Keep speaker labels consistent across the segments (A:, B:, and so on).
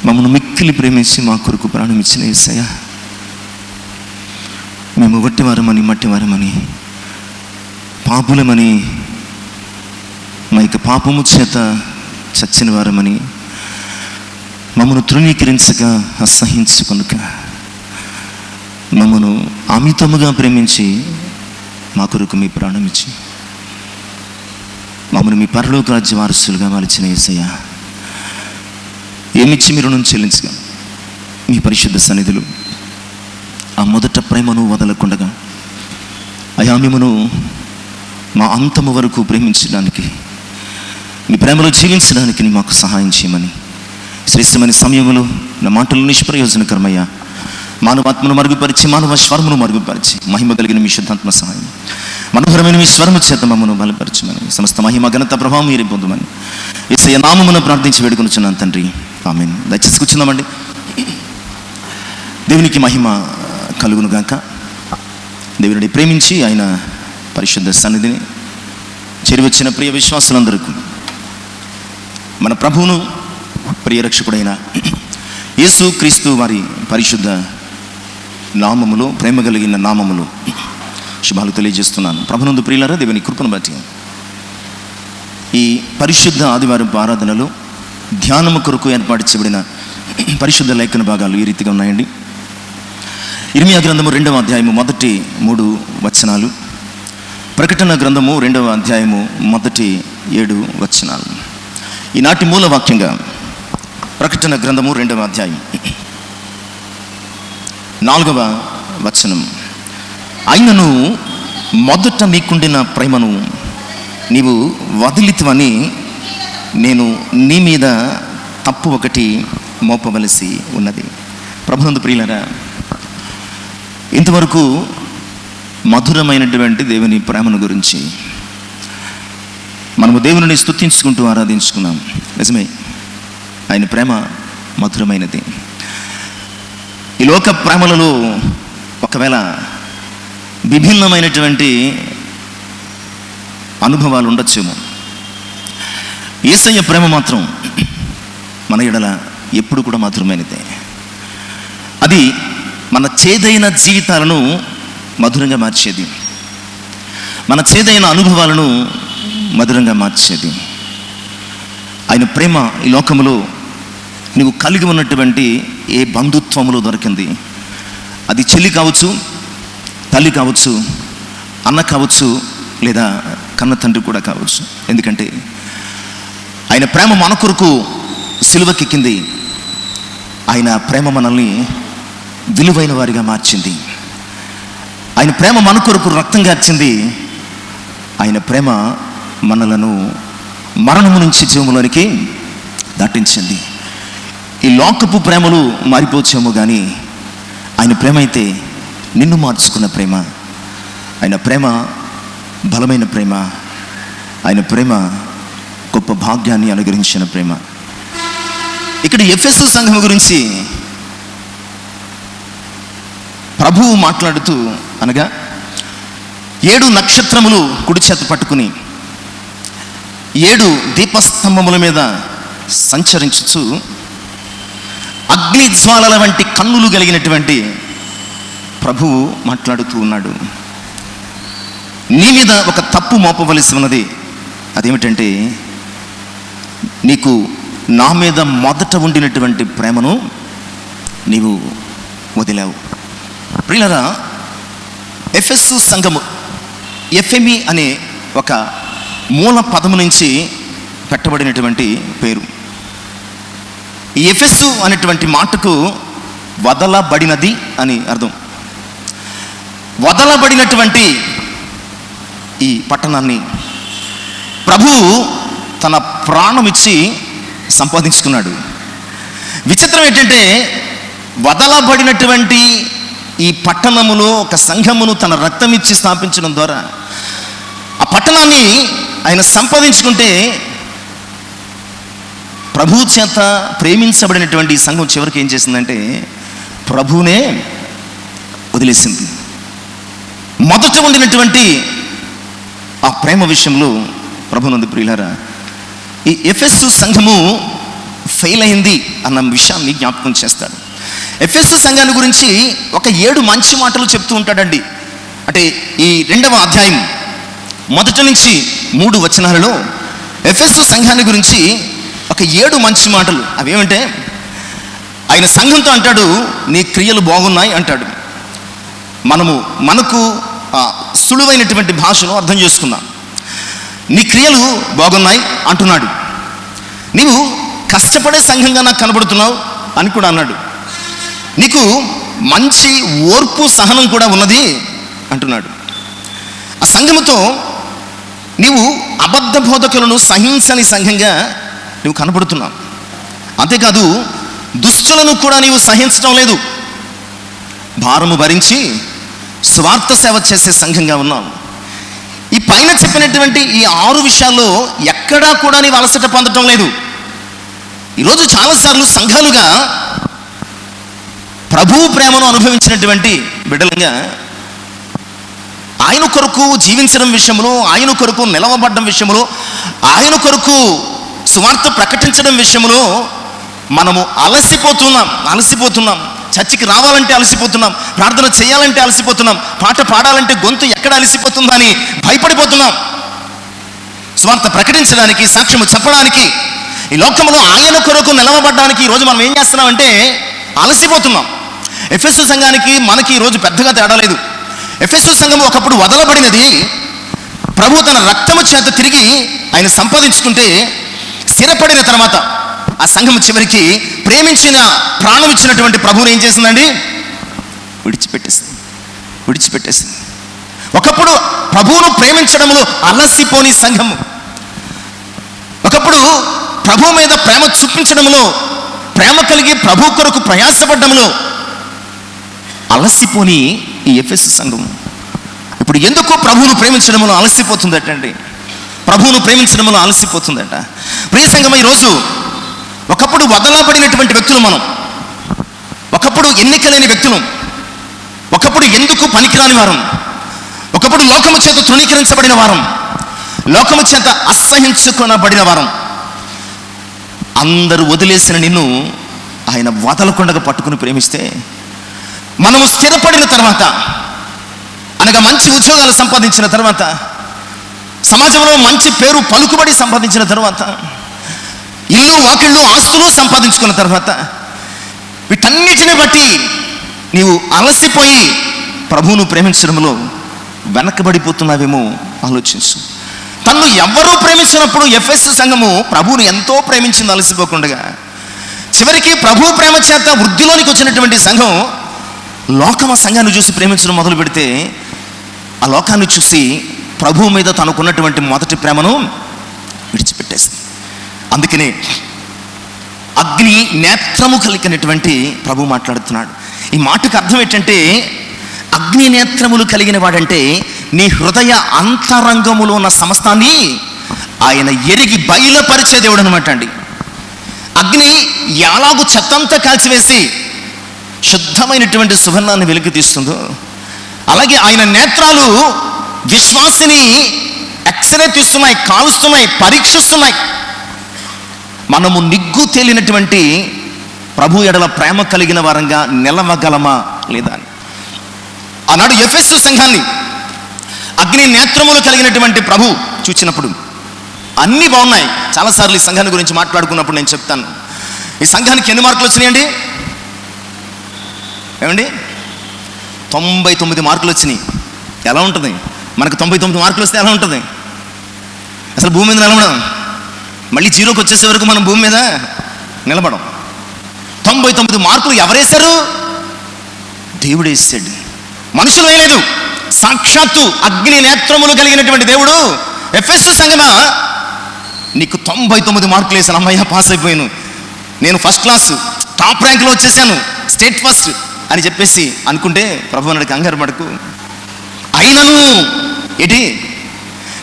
A: మమ్మల్ని మిక్కిలి ప్రేమించి మా కొరకు ప్రాణం ఇచ్చిన యేసయ్య, మేము వట్టివారమని మట్టివారమని పాపులమని మా యొక్క పాపము చేత చచ్చిన వారమని మమ్మను తృణీకరించగా అసహించుకొనక మమ్మను అమితముగా ప్రేమించి మా కొరకు మీ ప్రాణం ఇచ్చి మమ్మల్ని మీ పరలోక రాజ్య వారసులుగా మలిచిన యేసయ్య, ఏమిచ్చి మీరు రుణం చెల్లించగా మీ పరిశుద్ధ సన్నిధులు ఆ మొదట ప్రేమను వదలకుండగా అయా మిమ్మను మా అంతము వరకు ప్రేమించడానికి, మీ ప్రేమలో జీవించడానికి నీ మాకు సహాయం చేయమని శ్రేష్టమైన సమయంలో నా మాటలు నిష్ప్రయోజనకరమయ్యా, మానవాత్మను మరుగుపరిచి మానవ స్వరమును మరుగుపరిచి మహిమ కలిగిన మీ శుద్ధాత్మ సహాయం మనోహరమైన మీ స్వరము చేత మమ్మను బలపరచమని సమస్త మహిమ ఘనత ప్రభావం మీరే పొందమని యేసయ్య నామమున ప్రార్థించి వేడుకొనుచున్నాను తండ్రి, ఆమేన్. దయచేసి కూర్చుందామండి. దేవునికి మహిమ కలుగును గాక. దేవుని ప్రేమించి ఆయన పరిశుద్ధ సన్నిధిని చేరివచ్చిన ప్రియ విశ్వాసులందరికీ మన ప్రభువును ప్రియరక్షకుడైన యేసు క్రీస్తు వారి పరిశుద్ధ నామములో, ప్రేమ కలిగిన నామములో శుభాలు తెలియజేస్తున్నాను. ప్రభునందు ప్రియులారా, దేవుని కృపను బట్టి ఈ పరిశుద్ధ ఆదివారం ఆరాధనలో ధ్యానము కొరకు ఏర్పాటు చేయబడిన పరిశుద్ధ లేఖన భాగాలు ఈ రీతిగా ఉన్నాయండి. ఇర్మియా గ్రంథము 2వ అధ్యాయము మొదటి 3 వచనాలు, ప్రకటన గ్రంథము 2వ అధ్యాయము మొదటి 7 వచనాలు. ఈనాటి మూల వాక్యంగా ప్రకటన గ్రంథము 2వ అధ్యాయం 4వ వచనం, ఆయనను మొదట నీకుండిన ప్రేమను నీవు వదిలితివని నేను నీ మీద తప్పు ఒకటి మోపవలసి ఉన్నది. ప్రభునందు ప్రియులారా, ఇంతవరకు మధురమైనటువంటి దేవుని ప్రేమను గురించి మనము దేవుని స్తుతించుకుంటూ ఆరాధించుకున్నాం. నిజమే, ఆయన ప్రేమ మధురమైనది. ఈ లోక ప్రేమలలో ఒకవేళ విభిన్నమైనటువంటి అనుభవాలు ఉండొచ్చేమో, యేసయ్య ప్రేమ మాత్రం మన ఎడల ఎప్పుడు కూడా మధురమైనదే. అది మన చేదైన జీవితాలను మధురంగా మార్చేది, మన చేదైన అనుభవాలను మధురంగా మార్చేది. ఆయన ప్రేమ ఈ లోకములో నువ్వు కలిగి ఉన్నటువంటి ఏ బంధుత్వములో దొరికింది. అది చెల్లి కావచ్చు, తల్లి కావచ్చు, అన్న కావచ్చు, లేదా కన్న తండ్రి కూడా కావచ్చు. ఎందుకంటే ఆయన ప్రేమ మన కొరకు సిలువకెక్కింది. ఆయన ప్రేమ మనల్ని విలువైన వారిగా మార్చింది. ఆయన ప్రేమ మన కొరకు రక్తం గార్చింది. ఆయన ప్రేమ మనలను మరణము నుంచి జీవములోనికి దాటించింది. ఈ లోకపు ప్రేమలు మారిపోవచ్చేమో కానీ ఆయన ప్రేమ అయితే నిన్ను మార్చుకున్న ప్రేమ. ఆయన ప్రేమ బలమైన ప్రేమ. ఆయన ప్రేమ గొప్ప భాగ్యాన్ని అనుగ్రహించిన ప్రేమ. ఇక్కడ ఎఫెసు సంఘం గురించి ప్రభువు మాట్లాడుతూ అనగా 7 నక్షత్రములు కుడి చేత పట్టుకుని 7 దీపస్తంభముల మీద సంచరించుచు అగ్ని జ్వాలల వంటి కన్నులు కలిగినటువంటి ప్రభువు మాట్లాడుతూ ఉన్నాడు. నీ మీద ఒక తప్పు మోపవలసి ఉన్నది. అదేమిటంటే, నీకు నా మీద మొదట ఉండినటువంటి ప్రేమను నీవు వదిలావు. ప్రియులారా, ఎఫెసు సంఘము, ఎఫ్ఎమి అనే ఒక మూల పదము నుంచి పెట్టబడినటువంటి పేరు. ఈ ఎఫెసు అనేటువంటి మాటకు వదలబడినది అని అర్థం. వదలబడినటువంటి ఈ పట్టణాన్ని ప్రభువు తన ప్రాణం ఇచ్చి సంపాదించుకున్నాడు. విచిత్రం ఏంటంటే, వదలబడినటువంటి ఈ పట్టణములో ఒక సంఘమును తన రక్తం ఇచ్చి స్థాపించడం ద్వారా ఆ పట్టణాన్ని ఆయన సంపాదించుకుంటే, ప్రభు చేత ప్రేమించబడినటువంటి ఈ సంఘం చివరికి ఏం చేసిందంటే ప్రభువునే వదిలేసింది. మొదట ఉండినటువంటి ఆ ప్రేమ విషయంలో ప్రభునందు ప్రియులారా, ఈ ఎఫెసు సంఘము ఫెయిల్ అయింది అన్న విషయాన్ని జ్ఞాపకం చేస్తాడు. ఎఫెసు సంఘాన్ని గురించి ఒక 7 మంచి మాటలు చెప్తూ ఉంటాడండి. అంటే ఈ 2వ అధ్యాయం 1 నుంచి 3 వచనాలలో ఎఫెసు సంఘాన్ని గురించి ఒక 7 మంచి మాటలు. అవేమంటే, ఆయన సంఘంతో అంటాడు, నీ క్రియలు బాగున్నాయి అంటాడు. మనకు సులువైనటువంటి భాషను అర్థం చేసుకుందాం. నీ క్రియలు బాగున్నాయి అంటున్నాడు. నీవు కష్టపడే సంఘంగా నాకు కనబడుతున్నావు అని కూడా అన్నాడు. నీకు మంచి ఓర్పు సహనం కూడా ఉన్నది అంటున్నాడు. ఆ సంఘముతో నీవు అబద్ధ బోధకులను సహించని సంఘంగా నువ్వు కనబడుతున్నావు. అంతేకాదు దుష్టులను కూడా నీవు సహించడం లేదు. భారము భరించి స్వార్థ సేవ చేసే సంఘంగా ఉన్నావు. ఈ పైన చెప్పినటువంటి ఈ 6 విషయాల్లో ఎక్కడా కూడా నీవు అలసట పొందటం లేదు. ఈరోజు చాలాసార్లు సంఘాలుగా ప్రభువు ప్రేమను అనుభవించినటువంటి బిడ్డలుగా ఆయన కొరకు జీవించడం విషయంలో, ఆయన కొరకు నిలవబడ్డం విషయంలో, ఆయన కొరకు సువార్త ప్రకటించడం విషయంలో మనము అలసిపోతున్నాం. చర్చికి రావాలంటే అలసిపోతున్నాం, ప్రార్థన చేయాలంటే అలసిపోతున్నాం, పాట పాడాలంటే గొంతు ఎక్కడ అలసిపోతుందా అని భయపడిపోతున్నాం. సువార్త ప్రకటించడానికి, సాక్ష్యము చెప్పడానికి, ఈ లోకంలో ఆయన కొరకు నిలవబడ్డానికి ఈరోజు మనం ఏం చేస్తున్నామంటే అలసిపోతున్నాం. ఎఫెసు సంఘానికి మనకి ఈరోజు పెద్దగా తేడా లేదు. ఎఫెసు సంఘం ఒకప్పుడు వదలబడినది. ప్రభు తన రక్తము చేత తిరిగి ఆయన సంపాదించుకుంటే స్థిరపడిన తర్వాత ఆ సంఘం చివరికి ప్రేమించిన ప్రాణం ఇచ్చినటువంటి ప్రభువుని ఏం చేసిందండి? విడిచిపెట్టేసింది. ఒకప్పుడు ప్రభువును ప్రేమించడంలో అలసిపోని సంఘము, ఒకప్పుడు ప్రభు మీద ప్రేమ చూపించడంలో, ప్రేమ కలిగి ప్రభు కొరకు ప్రయాసపడ్డంలో అలసిపోని ఈ ఎఫెసు సంఘం ఇప్పుడు ఎందుకు ప్రభువును ప్రేమించడంలో అలసిపోతుందటండి? ప్రభువును ప్రేమించడంలో అలసిపోతుందట. ప్రియ సంఘం, ఈరోజు ఒకప్పుడు వదలబడినటువంటి వ్యక్తులు మనం, ఒకప్పుడు ఎన్నికలేని వ్యక్తులు, ఒకప్పుడు ఎందుకు పనికిరాని వారం, ఒకప్పుడు లోకము చేత తృణీకరించబడిన వారం, లోకము చేత అసహించుకొనబడిన వారం. అందరూ వదిలేసిన నిన్ను ఆయన వదలకుండా పట్టుకుని ప్రేమిస్తే, మనము స్థిరపడిన తర్వాత, అనగా మంచి ఉద్యోగాలు సంపాదించిన తర్వాత, సమాజంలో మంచి పేరు పలుకుబడి సంపాదించిన తర్వాత, ఇల్లు వాకిళ్ళు ఆస్తులు సంపాదించుకున్న తర్వాత, వీటన్నిటిని బట్టి నీవు అలసిపోయి ప్రభువును ప్రేమించడంలో వెనకబడిపోతున్నావేమో ఆలోచించు. తన్ను ఎవ్వరూ ప్రేమించినప్పుడు ఎఫెసు సంఘము ప్రభువును ఎంతో ప్రేమించింది అలసిపోకుండా. చివరికి ప్రభు ప్రేమ చేత వృద్ధిలోనికి వచ్చినటువంటి సంఘం లోకమ సంఘాన్ని చూసి ప్రేమించడం మొదలు పెడితే, ఆ లోకాన్ని చూసి ప్రభువు మీద తనకున్నటువంటి మొదటి ప్రేమను విడిచిపెట్టేసింది. అందుకనే అగ్ని నేత్రము కలిగినటువంటి ప్రభు మాట్లాడుతున్నాడు. ఈ మాటకు అర్థం ఏంటంటే, అగ్ని నేత్రములు కలిగిన వాడంటే నీ హృదయ అంతరంగములో ఉన్న సమస్తాన్ని ఆయన ఎరిగి బయలుపరిచే దేవుడు అనమాట అండి. అగ్ని ఎలాగూ చెత్తంతా కాల్చివేసి శుద్ధమైనటువంటి సువర్ణాన్ని వెలికి తీస్తుందో, అలాగే ఆయన నేత్రాలు విశ్వాసిని ఎక్స్రే తీస్తున్నాయి, కాలుస్తున్నాయి, పరీక్షిస్తున్నాయి. మనము నిగ్గు తేలినటువంటి ప్రభు ఎడల ప్రేమ కలిగిన వారంగా నిలవగలమా లేదా అని. ఆనాడు ఎఫెసు సంఘాన్ని అగ్ని నేత్రములు కలిగినటువంటి ప్రభు చూచినప్పుడు అన్నీ బాగున్నాయి. చాలాసార్లు ఈ సంఘాన్ని గురించి మాట్లాడుకున్నప్పుడు నేను చెప్తాను, ఈ సంఘానికి ఎన్ని మార్కులు వచ్చినాయండి? ఏమండి? 99 మార్కులు వచ్చినాయి. ఎలా ఉంటుంది? మనకు 99 మార్కులు వస్తే ఎలా ఉంటుంది? అసలు భూమి మీద నిలబడం, మళ్ళీ 0కి వచ్చేసే వరకు మనం భూమి మీద నిలబడం. 99 మార్కులు ఎవరేశారు? దేవుడు వేసాడు, మనుషులు వేయలేదు. సాక్షాత్తు అగ్ని నేత్రములు కలిగినటువంటి దేవుడు, ఎఫెసు సంఘమా నీకు 99 మార్కులు వేసాను, అమ్మయ్య పాస్ అయిపోయాను, నేను ఫస్ట్ క్లాస్ టాప్ ర్యాంక్లో వచ్చేసాను, స్టేట్ ఫస్ట్ అని చెప్పేసి అనుకుంటే ప్రభు అన్నాడు, కంగారు పడకు. అయినను ఏంటి,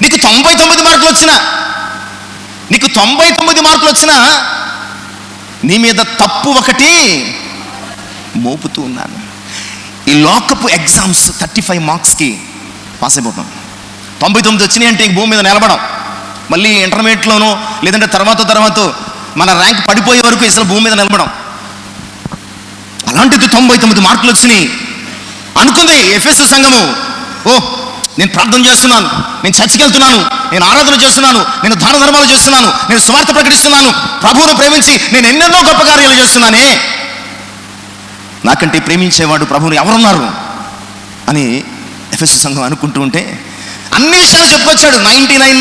A: నీకు 99 మార్కులు వచ్చినా, నీకు 99 మార్కులు వచ్చినా నీ మీద తప్పు ఒకటి మోపుతూ ఉన్నాను. ఈ లోకపు ఎగ్జామ్స్ 35 మార్క్స్కి పాస్ అయిపోతాం. 99 వచ్చినాయి అంటే భూమి మీద నిలబడం, మళ్ళీ ఇంటర్మీడియట్లోనో లేదంటే తర్వాత మన ర్యాంక్ పడిపోయే వరకు అసలు భూమి మీద నిలబడం. అలాంటిది 99 మార్కులు వచ్చినాయి అనుకుంది ఎఫెసు సంఘము. నేను ప్రార్థన చేస్తున్నాను, నేను చర్చికి వెళ్తున్నాను, నేను ఆరాధన చేస్తున్నాను, నేను దాన ధర్మాలు చేస్తున్నాను, నేను సువార్త ప్రకటిస్తున్నాను, ప్రభువును ప్రేమించి నేను ఎన్నెన్నో గొప్ప కార్యాలు చేస్తున్నానే, నాకంటే ప్రేమించేవాడు ప్రభువుని ఎవరున్నారు అని ఎఫెసు సంఘం అనుకుంటూ ఉంటే అన్ని విషయాలు చెప్పుకొచ్చాడు. 99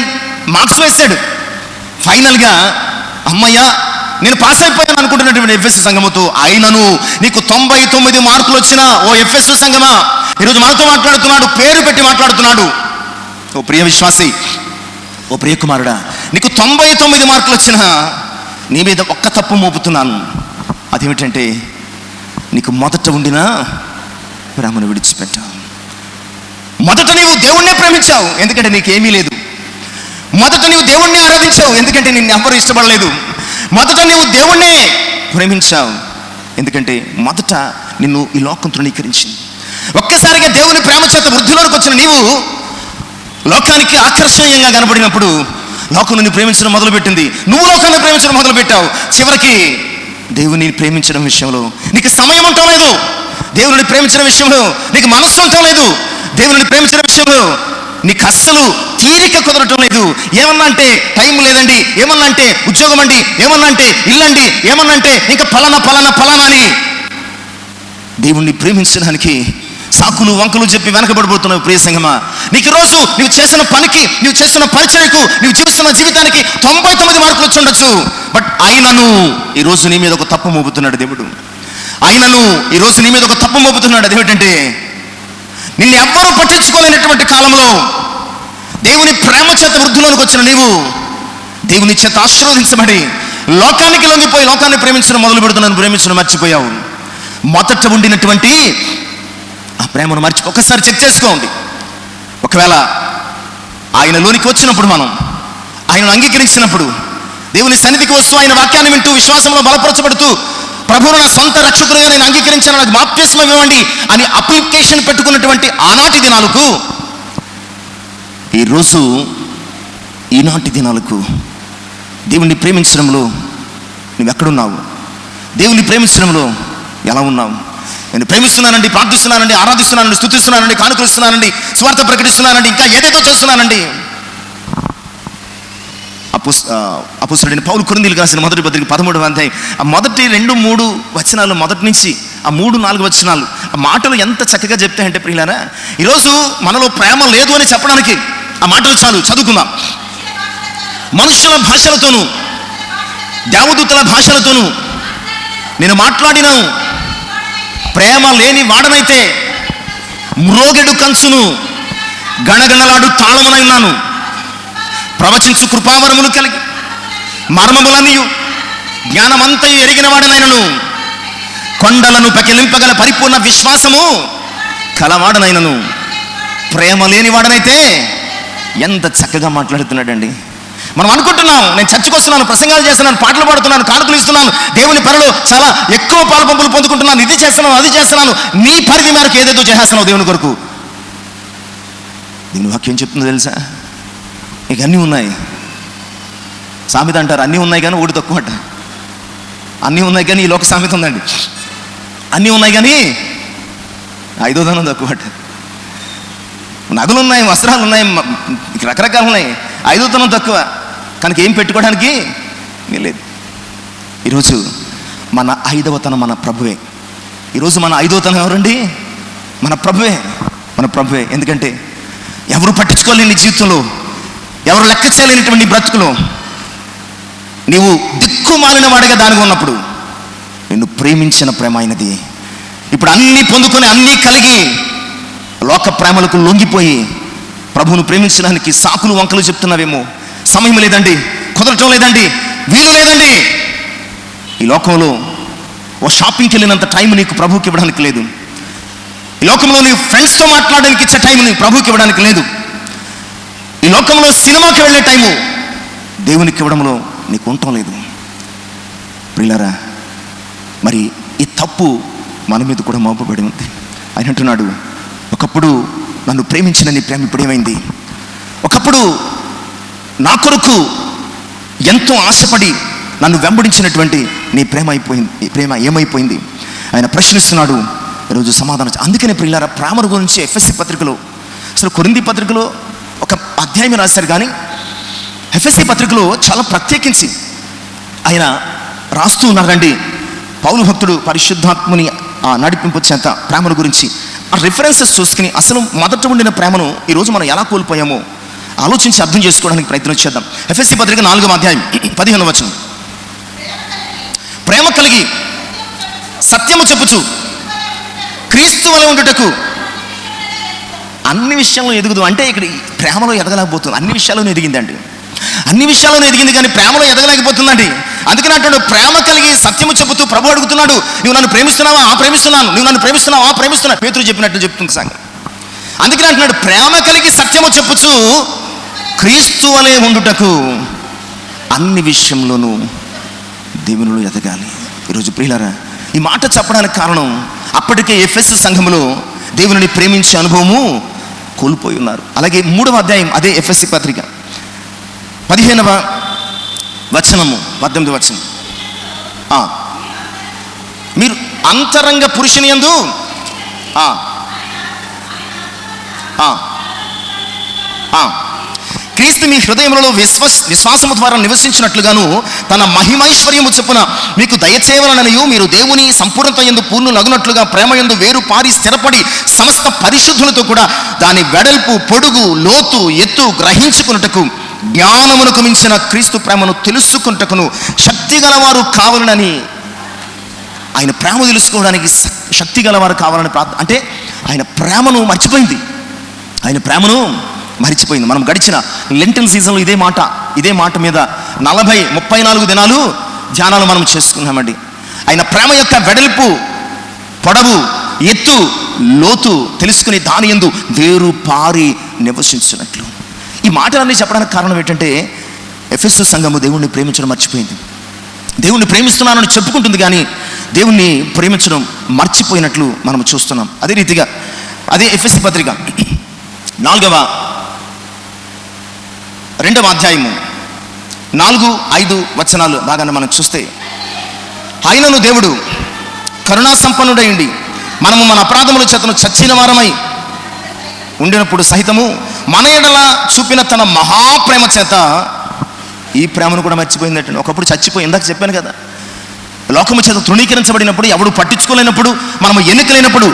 A: మార్క్స్ వేశాడు. ఫైనల్గా అమ్మయ్యా నేను పాస్ అయిపోయాను అనుకుంటున్నటువంటి ఎఫెసు సంఘముతో, ఆయనను నీకు 99 మార్కులు వచ్చినా ఓ ఎఫెసు సంఘమా, ఈరోజు మనతో మాట్లాడుతున్నాడు, పేరు పెట్టి మాట్లాడుతున్నాడు. ఓ ప్రియ విశ్వాసి, ఓ ప్రియ కుమారుడా, నీకు 99 మార్కులు వచ్చినా నీ మీద ఒక్క తప్పు మోపుతున్నాను. అదేమిటంటే నీకు మొదట ఉండిన ప్రేమను విడిచిపెట్టావు. మొదట నీవు దేవుణ్ణే ప్రేమించావు, ఎందుకంటే నీకేమీ లేదు. మొదట నీవు దేవుణ్ణే ఆరాధించావు, ఎందుకంటే నిన్ను ఎవ్వరూ ఇష్టపడలేదు. మొదట నీవు దేవుణ్ణే ప్రేమించావు, ఎందుకంటే మొదట నిన్ను ఈ లోకం తృణీకరించింది. ఒక్కసారిగా దేవుని ప్రేమ చేత వృద్ధిలోకి వచ్చిన నీవు లోకానికి ఆకర్షణీయంగా కనబడినప్పుడు లోకం నిన్ను ప్రేమించడం మొదలుపెట్టింది, నువ్వు లోకాన్ని ప్రేమించడం మొదలుపెట్టావు. చివరికి దేవుని ప్రేమించడం విషయంలో నీకు సమయం ఉండటం లేదు, దేవుని ప్రేమించడం విషయంలో నీకు మనస్సు ఉండటం లేదు, దేవుని ప్రేమించడం విషయంలో నీకు అస్సలు తీరిక కుదరటం లేదు. ఏమన్నా అంటే టైం లేదండి, ఏమన్నా అంటే ఉద్యోగం అండి, ఏమన్నా అంటే ఇల్లండి, ఏమన్నా అంటే ఇంకా ఫలానా అని దేవుణ్ణి ప్రేమించడానికి సాకులు వంకలు చెప్పి వెనకబడిపోతున్నావు. ప్రియ సంగమా, నీకు రోజు నువ్వు చేసిన పనికి, నువ్వు చేస్తున్న పరిచర్యకు, నువ్వు జీవిస్తున్న జీవితానికి 99 మార్కులు వచ్చి ఉండొచ్చు. బట్ ఆయనను ఈరోజు నీ మీద ఒక తప్పు మోపుతున్నాడు దేవుడు. ఆయనను ఈరోజు నీ మీద ఒక తప్పు మోపుతున్నాడు. అదేమిటంటే నిన్ను ఎవ్వరూ పట్టించుకోలేనటువంటి కాలంలో దేవుని ప్రేమ చేత వృద్ధిలోనికి వచ్చిన నీవు దేవుని చేత ఆశీర్వదించబడి లోకానికి లొంగిపోయి లోకాన్ని ప్రేమించడం మొదలు పెడుతున్నాను, ప్రేమించడం మర్చిపోయావు. మొదట ఉండినటువంటి ఆ ప్రేమను ఒకసారి చెక్ చేసుకోండి. ఒకవేళ ఆయనలోనికి వచ్చినప్పుడు, మనం ఆయనను అంగీకరించినప్పుడు, దేవుని సన్నిధికి వస్తూ ఆయన వాక్యాన్ని వింటూ విశ్వాసంలో బలపరచబడుతూ ప్రభువును నా సొంత రక్షకుడిగా నేను అంగీకరించాను, నాకు బాప్తిస్మం ఇవ్వండి అని అప్లికేషన్ పెట్టుకున్నటువంటి ఆనాటి దినాలకు ఈనాటి దినాలకు దేవుణ్ణి ప్రేమించడంలో నువ్వెక్కడున్నావు? దేవుణ్ణి ప్రేమించడంలో ఎలా ఉన్నావు? నేను ప్రేమిస్తున్నానండి, ప్రార్థిస్తున్నానండి, ఆరాధిస్తున్నానండి, స్తుతిస్తున్నానండి, కానుకలు ఇస్తున్నానండి, స్వార్థ ప్రకటిస్తున్నానండి, ఇంకా ఏదేదో చేస్తున్నానండి. అపోస్తలుడైన పౌలు కొరింథీయులకు రాసిన మొదటి పత్రిక 13వ అధ్యాయం ఆ మొదటి 2-3 వచనాలు, మొదటి నుంచి ఆ 3-4 వచనాలు, ఆ మాటలు ఎంత చక్కగా చెప్తాయంటే ప్రియులారా, ఈరోజు మనలో ప్రేమ లేదు అని చెప్పడానికి ఆ మాటలు చాలు. చదువుకుందాం. మనుషుల భాషలతోనూ దేవదూతల భాషలతోనూ నేను మాట్లాడినాను, ప్రేమ లేని వాడనైతే మ్రోగెడు కంచును గణగణలాడు తాళమునై ఉన్నాను. ప్రవచించు కృపావరములు కలిగి మర్మములనియు జ్ఞానమంతయు ఎరిగిన వాడనైనను కొండలను పకిలింపగల పరిపూర్ణ విశ్వాసము కలవాడనైనను ప్రేమ లేని వాడనైతే ఎంత చక్కగా మాట్లాడుతున్నాడండి. మనం అనుకుంటున్నాం, నేను చర్చకు వస్తున్నాను, ప్రసంగాలు చేస్తున్నాను, పాటలు పాడుతున్నాను, కానుకలు ఇస్తున్నాను, దేవుని పనిలో చాలా ఎక్కువ పాలు పంపులు పొందుకుంటున్నాను, ఇది చేస్తున్నాను, అది చేస్తున్నాను, నీ పరిధి మేరకు ఏదేదో చేస్తున్నావు దేవుని కొరకు. దీని వాక్యం చెప్తుందో తెలుసా? ఇక అన్నీ ఉన్నాయి. సామెత అంటారు, అన్నీ ఉన్నాయి కానీ ఓడి తక్కువ అంట. అన్నీ ఉన్నాయి కానీ ఈ లోక సామెత ఉందండి, అన్నీ ఉన్నాయి కానీ 5వ ధనం తక్కువ అంట. నగలు ఉన్నాయి, వస్త్రాలు ఉన్నాయి, రకరకాలు ఉన్నాయి, 5వ ధనం తక్కువ. కనుక ఏం పెట్టుకోవడానికి లేదు. ఈరోజు మన 5వ తనం మన ప్రభువే. ఈరోజు మన 5వ తనం ఎవరండి? మన ప్రభువే. ఎందుకంటే ఎవరు పట్టించుకోలేని జీవితంలో, ఎవరు లెక్క చేయలేనటువంటి బ్రతుకులో నీవు దిక్కుమాలిన వాడిగా దానిగా ఉన్నప్పుడు నిన్ను ప్రేమించిన ప్రేమ అయినది. ఇప్పుడు అన్నీ పొందుకొని అన్నీ కలిగి లోక ప్రేమలకు లొంగిపోయి ప్రభువును ప్రేమించడానికి సాకులు వంకలు చెప్తున్నావేమో. సమయం లేదండి, కుదరటం లేదండి, వీలు లేదండి. ఈ లోకంలో ఓ షాపింగ్కి వెళ్ళినంత టైం నీకు ప్రభువుకి ఇవ్వడానికి లేదు. ఈ లోకంలో నీ ఫ్రెండ్స్తో మాట్లాడడానికి ఇచ్చే టైం నీకు ప్రభువుకి ఇవ్వడానికి లేదు. ఈ లోకంలో సినిమాకి వెళ్ళే టైము దేవునికి ఇవ్వడంలో నీకు ఉండటం లేదు. ప్రియులారా, మరి ఈ తప్పు మన మీద కూడా మోపబడి ఉంది. ఆయన అంటున్నాడు, ఒకప్పుడు నన్ను ప్రేమించిన నీ ప్రేమ ఇప్పుడు ఏమైంది? ఒకప్పుడు నా కొరకు ఎంతో ఆశపడి నన్ను వెంబడించినటువంటి నీ ప్రేమ ఏమైపోయింది? ఆయన ప్రశ్నిస్తున్నాడు. ఈరోజు సమాధానం. అందుకనే ప్రియులారా, ప్రేమను గురించి ఎఫ్ఎస్సి పత్రికలో, అసలు కొరింథీ పత్రికలో ఒక అధ్యాయం రాశారు, కానీ ఎఫ్ఎస్సి పత్రికలో చాలా ప్రత్యేకించి ఆయన రాస్తూ ఉన్నారండి. పౌలు భక్తుడు పరిశుద్ధాత్ముని ఆ నడిపింపు చేత ప్రేమను గురించి ఆ రిఫరెన్సెస్ చూసుకుని అసలు మొదట ఉండిన ప్రేమను ఈరోజు మనం ఎలా కోల్పోయామో ఆలోచించి అర్థం చేసుకోవడానికి ప్రయత్నం చేద్దాం. ఎఫ్ఎస్సి పత్రిక 4వ అధ్యాయం 15వ వచనం. ప్రేమ కలిగి సత్యము చెప్పుచు క్రీస్తు వలె ఉండుటకు అన్ని విషయాల్లో ఎదుగుదు. అంటే ఇక్కడ ప్రేమలో ఎదగలేకపోతుంది. అన్ని విషయాల్లోనూ ఎదిగిందండి, అన్ని విషయాల్లోనూ ఎదిగింది, కానీ ప్రేమలో ఎదగలేకపోతుందండి. అందుకని అంటాడు, ప్రేమ కలిగి సత్యము చెబుతూ ప్రభు అడుగుతున్నాడు, నువ్వు నన్ను ప్రేమిస్తున్నావా? ప్రేమిస్తున్నాను. నువ్వు నన్ను ప్రేమిస్తున్నావా? ప్రేమిస్తున్నా. పేతురు చెప్పినట్లు చెప్తుంది సంగతి. అందుకని అంటున్నాడు, ప్రేమ కలిగి సత్యము చెప్పుచు క్రీస్తు వలె ఉండుటకు అన్ని విషయంలోనూ దేవునిలో ఎదగాలి. ఈరోజు ప్రియులారా, ఈ మాట చెప్పడానికి కారణం అప్పటికే ఎఫెసు సంఘములో దేవుని ప్రేమించే అనుభవము కోల్పోయి ఉన్నారు. అలాగే 3వ అధ్యాయం అదే ఎఫెస్సి పత్రిక 15వ వచనము 18వ వచనం. మీరు అంతరంగ పురుషుని యందు క్రీస్తు మీ హృదయములలో విశ్వాసము ద్వారా నివసించినట్లుగాను తన మహిమైశ్వర్యము చొప్పున మీకు దయచేయవలననియు మీరు దేవుని సంపూర్ణత యందు పూర్ణులగునట్లుగా ప్రేమ యందు వేరు పారి స్థిరపడి సమస్త పరిశుద్ధులతో కూడా దాని వెడల్పు, పొడుగు, లోతు, ఎత్తు గ్రహించుకున్నటకు జ్ఞానమునకు మించిన క్రీస్తు ప్రేమను తెలుసుకుంటకును శక్తి గలవారు కావాలని, ఆయన ప్రేమ తెలుసుకోవడానికి శక్తి గలవారు కావాలని ప్రార్థన. అంటే ఆయన ప్రేమను మర్చిపోయింది, ఆయన ప్రేమను మరిచిపోయింది. మనం గడిచిన లెంటన్ సీజన్లో ఇదే మాట మీద 34 దినాలు ధ్యానాలు మనం చేసుకున్నామండి. ఆయన ప్రేమ యొక్క వెడల్పు, పొడవు, ఎత్తు, లోతు తెలుసుకుని దాని యందు వేరు పారి నివసించినట్లు. ఈ మాటలన్నీ చెప్పడానికి కారణం ఏంటంటే, ఎఫెసు సంఘము దేవుణ్ణి ప్రేమించడం మర్చిపోయింది. దేవుణ్ణి ప్రేమిస్తున్నానని చెప్పుకుంటుంది, కానీ దేవుణ్ణి ప్రేమించడం మర్చిపోయినట్లు మనం చూస్తున్నాం. అదే రీతిగా అదే ఎఫెసు పత్రిక 2వ అధ్యాయము 4-5 వచనాలు బాగానే మనం చూస్తే, ఆయనను దేవుడు కరుణా సంపన్నుడైండి మనము మన అపరాధముల చేతను చచ్చిన వారమై ఉండినప్పుడు సహితము మన ఎడల చూపిన తన మహాప్రేమ చేత ఈ ప్రేమను కూడా మర్చిపోయిందట. ఒకప్పుడు చచ్చిపోయి, ఇందాక చెప్పాను కదా, లోకము చేత తృణీకరించబడినప్పుడు, ఎవడు పట్టించుకోలేనప్పుడు, మనము ఎన్నికలేనప్పుడు,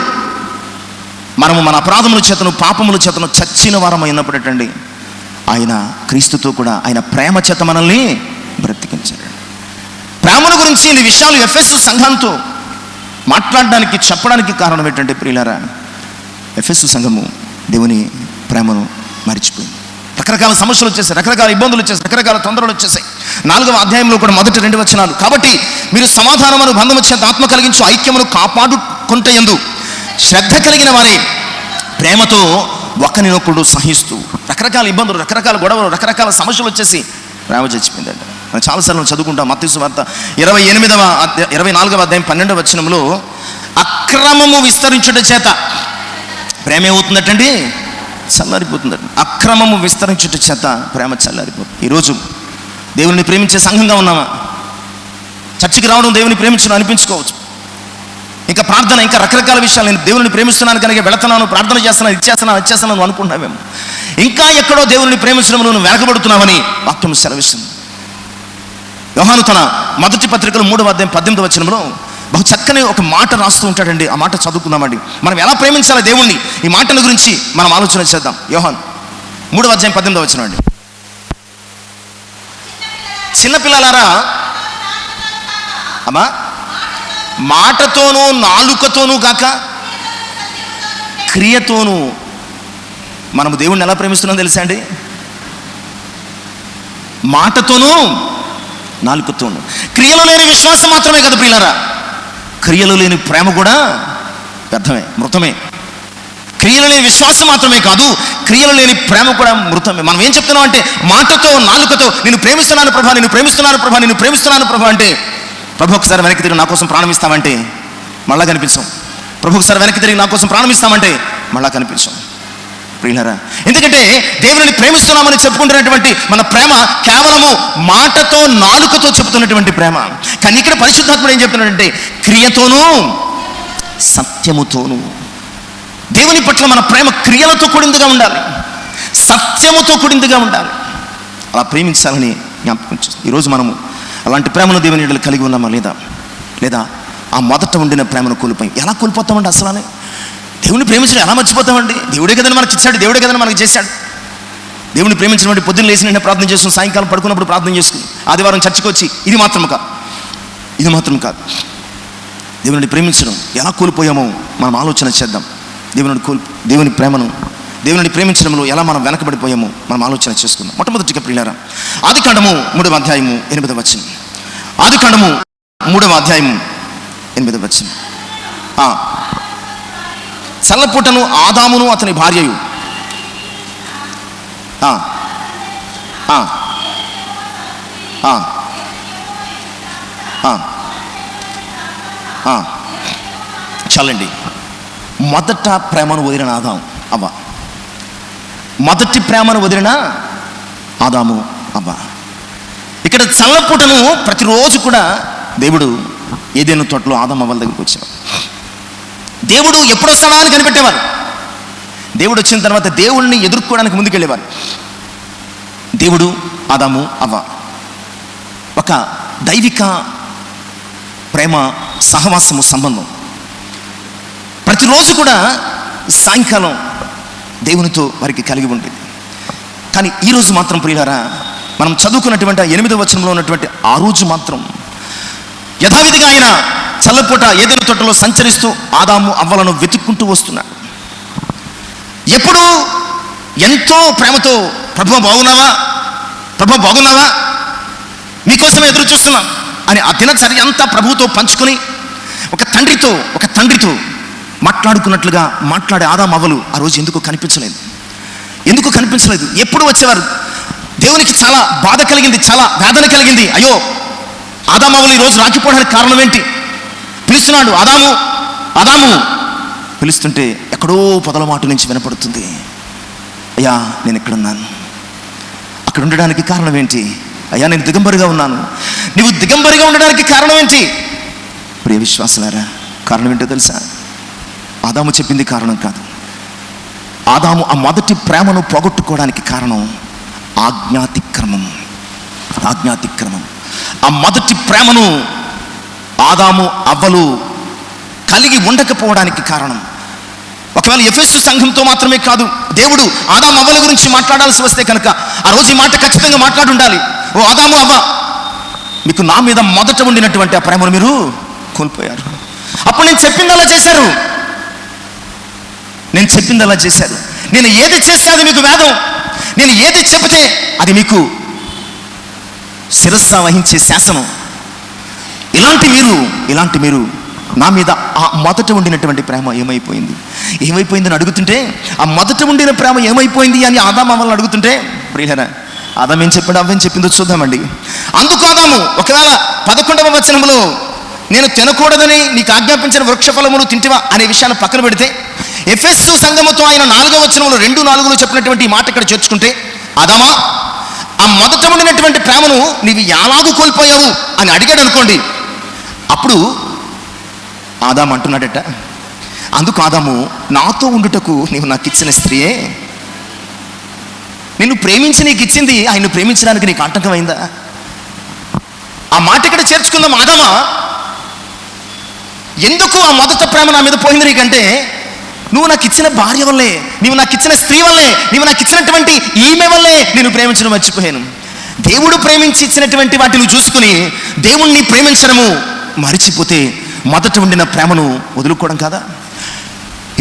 A: మనము మన అపరాధముల చేతను పాపముల చేతను చచ్చిన వారం అయినప్పుడటండి ఆయన క్రీస్తుతో కూడా ఆయన ప్రేమ చేత మనల్ని బ్రతికించాడు. ప్రేమను గురించి ఇన్ని విషయాలు ఎఫెసు సంఘంతో మాట్లాడడానికి చెప్పడానికి కారణం ఏంటంటే ప్రియులారా, ఎఫెసు సంఘము దేవుని ప్రేమను మరిచిపోయింది. రకరకాల సమస్యలు వచ్చేసాయి, రకరకాల ఇబ్బందులు వచ్చేసాయి, రకరకాల తొందరలు వచ్చేసాయి. 4వ అధ్యాయంలో కూడా మొదటి 2 వచనాలు, కాబట్టి మీరు సమాధానమును బంధము చేత ఆత్మ కలిగించు ఐక్యమును కాపాడుకుంటయందు శ్రద్ధ కలిగిన వారే ప్రేమతో ఒకరినొకడు సహిస్తూ. రకరకాల ఇబ్బందులు, రకరకాల గొడవలు, రకరకాల సమస్యలు వచ్చేసి ప్రేమ చచ్చిపోయిందండి. మనం చాలాసార్లు చదువుకుంటాం. మత్తయి సువార్త 24వ అధ్యాయం 12వ వచనంలో, అక్రమము విస్తరించుట చేత ప్రేమ ఏమవుతుందటండి? చల్లారిపోతుందండి. అక్రమము విస్తరించుట చేత ప్రేమ చల్లారిపోతుంది. ఈరోజు దేవుని ప్రేమించే సంఘంగా ఉన్నామా? చర్చికి రావడం దేవుని ప్రేమించడం అనిపించుకోవచ్చు. ఇంకా ప్రార్థన, ఇంకా రకరకాల విషయాలు, నేను దేవుని ప్రేమిస్తున్నాను కనుక వెళుతున్నాను, ప్రార్థన చేస్తున్నాను, ఇచ్చేస్తున్నాను అనుకుంటున్నావేమో. ఇంకా ఎక్కడో దేవుని ప్రేమించడంలో నువ్వు వెనకబడుతున్నావని వాక్యం సెలవిస్తుంది. యోహాను తన మొదటి పత్రికలో 3వ అధ్యాయం 18వ వచనంలో బహు చక్కని ఒక మాట రాస్తూ ఉంటాడండి. ఆ మాట చదువుకుందామండి. మనం ఎలా ప్రేమించాలి దేవుణ్ణి, ఈ మాటల గురించి మనం ఆలోచన చేద్దాం. యోహాను 3వ అధ్యాయం 18వ వచనం అండి. చిన్నపిల్లలారా, అమ్మా, మాటతోనూ నాలుకతోనూ కాక క్రియతోనూ మనము దేవుణ్ణి ఎలా ప్రేమిస్తున్నాం తెలుసా అండి? మాటతోనూ నాలుకతోనూ. క్రియలు లేని విశ్వాసం మాత్రమే కదా ప్రియులారా, క్రియలు లేని ప్రేమ కూడా వ్యర్థమే, మృతమే. క్రియలు లేని విశ్వాసం మాత్రమే కాదు, క్రియలు లేని ప్రేమ కూడా మృతమే. మనం ఏం చెప్తున్నాం అంటే, మాటతో నాలుకతో నేను ప్రేమిస్తున్నాను ప్రభా, నేను ప్రేమిస్తున్నాను ప్రభా, నేను ప్రేమిస్తున్నాను ప్రభా అంటే, ప్రభు ఒకసారి వెనక్కి తిరిగి నా కోసం ప్రాణం ఇస్తామంటే మళ్ళా కనిపించాం. ప్రభు ఒకసారి వెనక్కి తిరిగి నా కోసం ప్రాణం ఇస్తామంటే మళ్ళా కనిపించాం. ప్రియులారా. ఎందుకంటే దేవుని ప్రేమిస్తున్నామని చెప్పుకుంటున్నటువంటి మన ప్రేమ కేవలము మాటతో, నాలుకతో చెప్తున్నటువంటి ప్రేమ. కానీ ఇక్కడ పరిశుద్ధాత్ముడు ఏం చెప్తున్నాడంటే క్రియతోనూ సత్యముతోనూ. దేవుని పట్ల మన ప్రేమ క్రియలతో కూడిందిగా ఉండాలి, సత్యముతో కూడిందిగా ఉండాలి. అలా ప్రేమించాలని జ్ఞాపకం చేస్తుంది. ఈరోజు మనము అలాంటి ప్రేమను దేవుని ఎడల కలిగి ఉన్నామా లేదా ఆ మొదట ఉండిన ప్రేమను కోల్పోయి ఎలా కోల్పోతామండి? అసలు దేవుని ప్రేమించడం ఎలా మర్చిపోతామండి? దేవుడే కదని మనకి ఇచ్చాడు, దేవుడే కదని మనకి చేశాడు. దేవుని ప్రేమించినటువంటి పొద్దున్న లేచిన వెంటనే ప్రార్థన చేసుకుని, సాయంకాలం పడుకున్నప్పుడు ప్రార్థన చేసుకుని, ఆదివారం చర్చికి వచ్చి ఇది మాత్రం కాదు. దేవుని ప్రేమించడం ఎలా కోల్పోయామో మనం ఆలోచన చేద్దాం. దేవుని ప్రేమించడంలో ఎలా మనం వెనకబడిపోయామో మనం ఆలోచన చేసుకుందాం. మొట్టమొదటిగా ప్రియులారా, ఆదికాండము 3వ అధ్యాయము 8వ వచనం. ఆదికాండము 3వ అధ్యాయము 8వ వచనం. చల్లపూటను ఆదామును అతని భార్యయు చాలండి. మొదట ప్రేమను వదిలిన అవ్వ, మొదటి ప్రేమను వదిలిన ఆదాము అవ్వ. ఇక్కడ చల్లపూటను ప్రతిరోజు కూడా దేవుడు ఏదైనా తోటలో ఆదాము అవ్వల దగ్గరికి వచ్చాడు. దేవుడు ఎప్పుడు వస్తాడా అని కనిపెట్టేవారు. దేవుడు వచ్చిన తర్వాత దేవుడిని ఎదుర్కోవడానికి ముందుకెళ్ళేవారు. దేవుడు, ఆదాము, అవ్వ ఒక దైవిక ప్రేమ సహవాసము సంబంధం. ప్రతిరోజు కూడా సాయంకాలం దేవునితో వారికి కలిగి ఉండేది. కానీ ఈరోజు మాత్రం ప్రియులారా, మనం చదువుకున్నటువంటి 8వ వచనంలో ఉన్నటువంటి ఆ రోజు మాత్రం యథావిధిగా ఆయన చల్లపూట ఏదైనా తోటలో సంచరిస్తూ ఆదాము అవ్వలను వెతుక్కుంటూ వస్తున్నాడు. ఎప్పుడు ఎంతో ప్రేమతో ప్రభువా బాగున్నావా, మీకోసమే ఎదురు చూస్తున్నాం అని ఆ దినచర్య అంతా ప్రభువుతో పంచుకొని ఒక తండ్రితో మాట్లాడుకున్నట్లుగా మాట్లాడే ఆదాము అవ్వలు ఆ రోజు ఎందుకు కనిపించలేదు? ఎప్పుడు వచ్చేవారు? దేవునికి చాలా బాధ కలిగింది, చాలా వేదన కలిగింది. అయ్యో, ఆదాము అవ్వలు ఈరోజు రాకపోవడానికి కారణం ఏంటి? పిలుస్తున్నాడు, ఆదాము పిలుస్తుంటే ఎక్కడో పొదల మాట నుంచి వినపడుతుంది, అయ్యా నేను ఎక్కడున్నాను, అక్కడ ఉండడానికి కారణం ఏంటి? అయ్యా నేను దిగంబరిగా ఉన్నాను. నువ్వు దిగంబరిగా ఉండడానికి కారణం ఏంటి? ప్రియ విశ్వాసులారా, కారణం ఏంటో తెలుసా? ఆదాము చెప్పింది కారణం కాదు. ఆదాము ఆ మొదటి ప్రేమను పోగొట్టుకోవడానికి కారణం ఆజ్ఞాతిక్రమం. ఆ మొదటి ప్రేమను ఆదాము అవ్వలు కలిగి ఉండకపోవడానికి కారణం. ఒకవేళ ఎఫెసు సంఘంతో మాత్రమే కాదు, దేవుడు ఆదాము అవ్వల గురించి మాట్లాడాల్సి వస్తే కనుక ఆ రోజు ఈ మాట ఖచ్చితంగా మాట్లాడుండాలి. ఓ ఆదాము అవ్వ, మీకు నా మీద మొదట ఉండినటువంటి ఆ ప్రేమను మీరు కోల్పోయారు. అప్పుడు నేను చెప్పింది అలా చేశారు. నేను ఏది చేస్తే అది మీకు వేదం, నేను ఏది చెబితే అది మీకు శిరస్స వహించే శాసనం. ఇలాంటి మీరు నా మీద ఆ మొదట ఉండినటువంటి ప్రేమ ఏమైపోయింది అని అడుగుతుంటే, ఆ మొదట ఉండిన ప్రేమ ఏమైపోయింది అని ఆదాము అవ్వలను అడుగుతుంటే, ప్రియులారా, ఆదాము ఏం చెప్పాడు, అవ్వేం చెప్పిందో చూద్దామండి. అందుకు ఆదాము, ఒకవేళ 11వ వచనంలో నేను తినకూడదని నీకు ఆజ్ఞాపించిన వృక్ష ఫలమును తింటివా అనే విషయాన్ని పక్కన పెడితే, ఎఫెసు సంఘముతో ఆయన 4వ వచనంలో 2:4 చెప్పినటువంటి ఈ మాట ఇక్కడ చేర్చుకుంటే, ఆదామా, ఆ మొదట ఉండినటువంటి ప్రేమను నీవు ఎలాగూ కోల్పోయావు అని అడిగాడు అనుకోండి. అప్పుడు ఆదాము అంటున్నాడట, అందుకు ఆదాము, నాతో ఉండుటకు నీవు నాకు ఇచ్చిన స్త్రీయే, నిన్ను ప్రేమించి నీకు ఇచ్చింది ఆయన ప్రేమించడానికి నీకు ఆటంకమైందా? ఆ మాట ఇక్కడ చేర్చుకుందాం. ఆదామా, ఎందుకు ఆ మొదట ప్రేమ నా మీద పోయింది నీకంటే, నువ్వు నాకు ఇచ్చిన భార్య వల్లే, నీవు నాకు ఇచ్చిన స్త్రీ వల్లే, నీవు నాకు ఇచ్చినటువంటి ఈమె వల్లే నేను ప్రేమించడం మర్చిపోయాను. దేవుడు ప్రేమించి ఇచ్చినటువంటి వాటిని చూసుకుని దేవుణ్ణి ప్రేమించడము మరిచిపోతే మొదట ఉండిన ప్రేమను వదులుకోవడం కాదా?